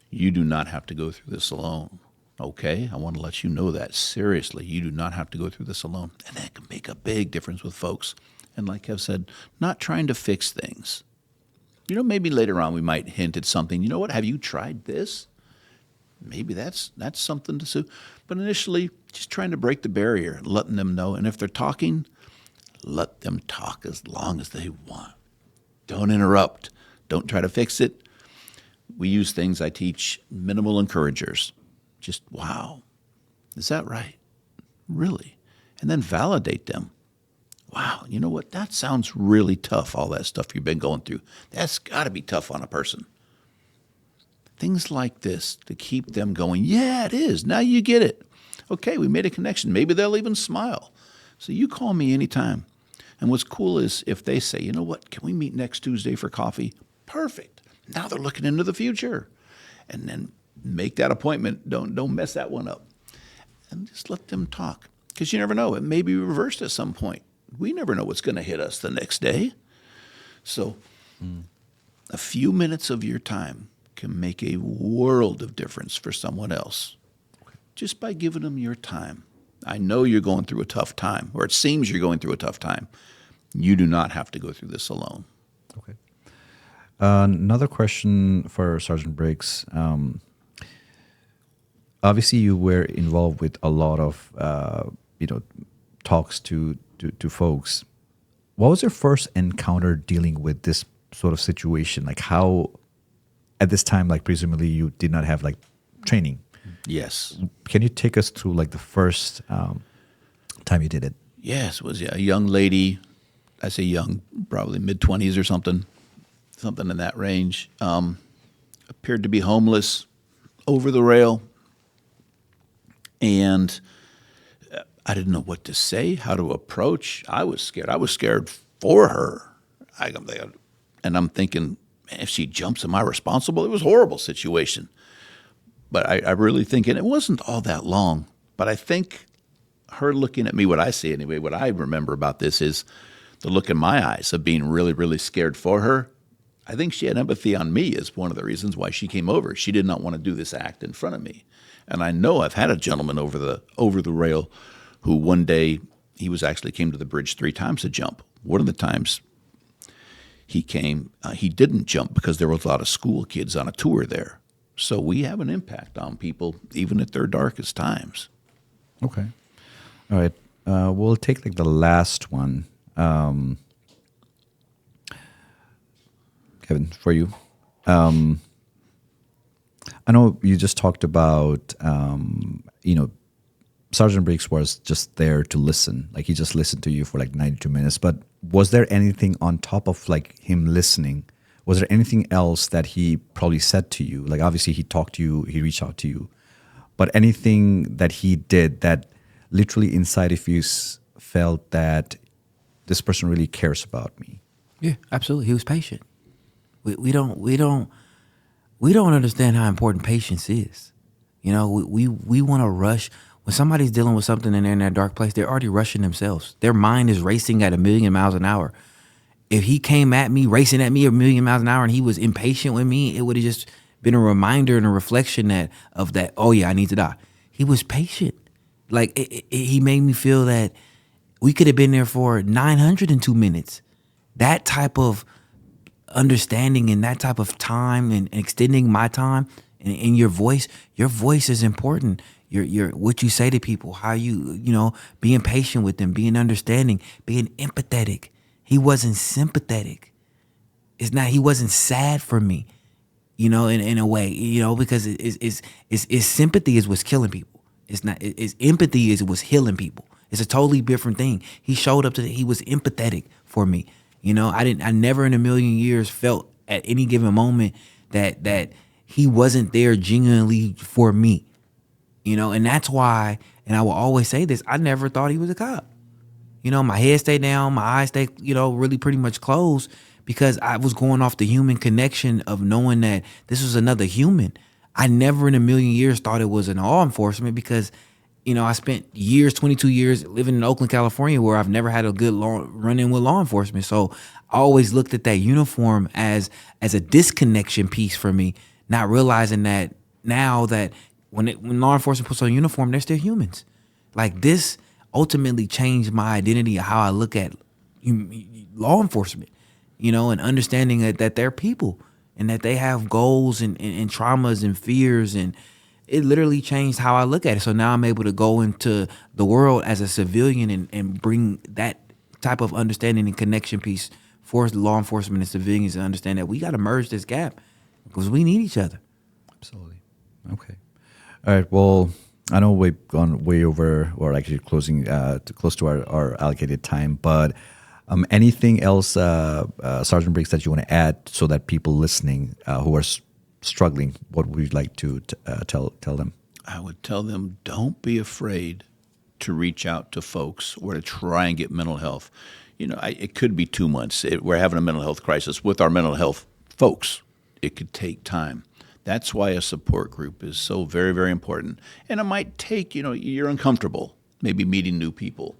You do not have to go through this alone. Okay? I want to let you know that. Seriously, you do not have to go through this alone. And that can make a big difference with folks. And like Kev said, not trying to fix things. Maybe later on we might hint at something. You know what? Have you tried this? Maybe that's something to do. But initially, just trying to break the barrier, letting them know. And if they're talking, let them talk as long as they want. Don't interrupt. Don't try to fix it. We use things I teach, minimal encouragers. Just, wow, is that right? Really? And then validate them. Wow, you know what? That sounds really tough, all that stuff you've been going through. That's got to be tough on a person. Things like this to keep them going, yeah, it is. Now you get it. Okay, we made a connection. Maybe they'll even smile. So you call me anytime. And what's cool is if they say, you know what, can we meet next Tuesday for coffee? Perfect. Now they're looking into the future. And then make that appointment. Don't mess that one up. And just let them talk. Because you never know. It may be reversed at some point. We never know what's going to hit us the next day. So a few minutes of your time can make a world of difference for someone else. Just by giving them your time. I know you're going through a tough time, or it seems you're going through a tough time. You do not have to go through this alone. Okay. Another question for Sergeant Briggs. Obviously, you were involved with a lot of talks to folks. What was your first encounter dealing with this sort of situation? Like how, at this time, like presumably you did not have like training. Yes. Can you take us through like the first time you did it? Yes, it was a young lady. I say young, probably mid-20s or something in that range. Appeared to be homeless, over the rail, and I didn't know what to say, how to approach. I was scared. I was scared for her. And I'm thinking, man, if she jumps, am I responsible? It was a horrible situation. But I really think, and it wasn't all that long, but I think her looking at me, what I see anyway, what I remember about this is the look in my eyes of being really, really scared for her. I think she had empathy on me as one of the reasons why she came over. She did not want to do this act in front of me. And I know I've had a gentleman over the rail who one day, he came to the bridge 3 times to jump. One of the times he came, he didn't jump because there was a lot of school kids on a tour there. So we have an impact on people even at their darkest times. Okay. All right. We'll take like the last one. Kevin, for you. I know you just talked about, Sergeant Briggs was just there to listen. Like he just listened to you for like 92 minutes. But was there anything on top of like him listening? Was there anything else that he probably said to you? Like obviously he talked to you, he reached out to you. But anything that he did that literally inside of you felt that this person really cares about me? Yeah, absolutely. He was patient. We don't understand how important patience is. You know, we want to rush. When somebody's dealing with something and they're in that dark place, they're already rushing themselves. Their mind is racing at 1,000,000 miles an hour. If he came at me, racing at me 1,000,000 miles an hour, and he was impatient with me, it would have just been a reminder and a reflection of that. Oh yeah, I need to die. He was patient. Like he made me feel that we could have been there for 902 minutes. That type of understanding and that type of time and extending my time and your voice is important. Your what you say to people, how you being patient with them, being understanding, being empathetic. He wasn't sympathetic. He wasn't sad for me, in a way, because it's sympathy is what's killing people. It's not, it's empathy is what's healing people. It's a totally different thing. He showed up he was empathetic for me. I never in a million years felt at any given moment that he wasn't there genuinely for me, and that's why, and I will always say this, I never thought he was a cop. My head stayed down, my eyes stayed, really pretty much closed because I was going off the human connection of knowing that this was another human. I never in a million years thought it was an law enforcement because, I spent 22 years living in Oakland, California, where I've never had a good run-in with law enforcement. So I always looked at that uniform as a disconnection piece for me, not realizing that now that when law enforcement puts on a uniform, they're still humans. Like this ultimately changed my identity of how I look at law enforcement, and understanding that they're people and that they have goals and traumas and fears, and it literally changed how I look at it. So now I'm able to go into the world as a civilian and bring that type of understanding and connection piece for law enforcement and civilians to understand that we got to merge this gap because we need each other. Absolutely. Okay. All right. Well, I know we've gone way over, or actually close to our allocated time, but anything else, Sergeant Briggs, that you want to add so that people listening who are struggling, what would you like to tell them? I would tell them, don't be afraid to reach out to folks or to try and get mental health. It could be 2 months. We're having a mental health crisis with our mental health folks. It could take time. That's why a support group is so very, very important. And it might take, you're uncomfortable, maybe meeting new people.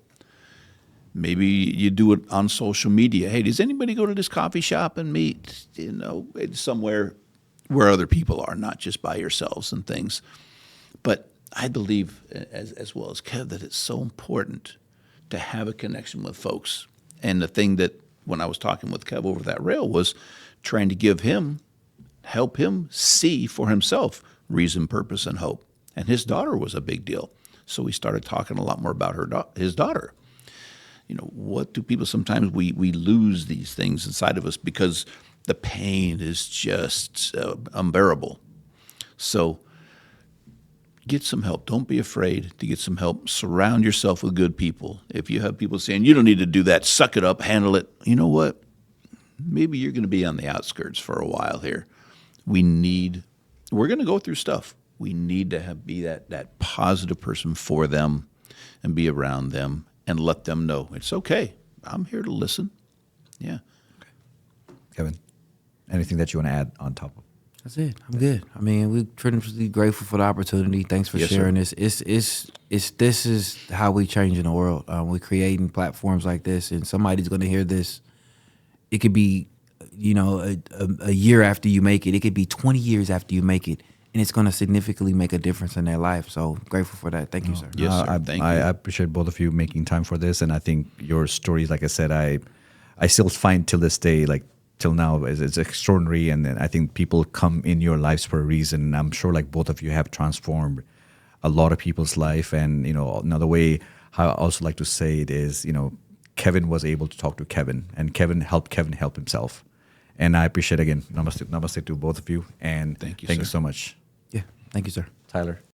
Maybe you do it on social media. Hey, does anybody go to this coffee shop and meet, somewhere where other people are, not just by yourselves and things. But I believe, as well as Kev, that it's so important to have a connection with folks. And the thing that, when I was talking with Kev over that rail, was trying to help him see for himself reason, purpose, and hope. And his daughter was a big deal. So we started talking a lot more about his daughter. What do people, sometimes we lose these things inside of us because the pain is just unbearable. So get some help. Don't be afraid to get some help. Surround yourself with good people. If you have people saying, you don't need to do that, suck it up, handle it, you know what? Maybe you're going to be on the outskirts for a while here. We're going to go through stuff. We need to be that positive person for them and be around them and let them know it's okay. I'm here to listen. Yeah. Okay. Kevin, anything that you want to add on top of? That's it. I'm good. I mean, we're tremendously grateful for the opportunity. Thanks for sharing this. This is how we change in the world. We're creating platforms like this, and somebody's going to hear this. It could be, a year after you make it. It could be 20 years after you make it, and it's going to significantly make a difference in their life. So grateful for that. Thank you, sir. Yes, sir. Thank you. I appreciate both of you making time for this, and I think your stories, like I said, I still find till this day, like till now, it's extraordinary, and I think people come in your lives for a reason. And I'm sure, like both of you have transformed a lot of people's life. And another way how I also like to say it is, Kevin was able to talk to Kevin, and Kevin help himself. And I appreciate, again, namaste to both of you. And thank you so much. Yeah, thank you, sir. Tyler.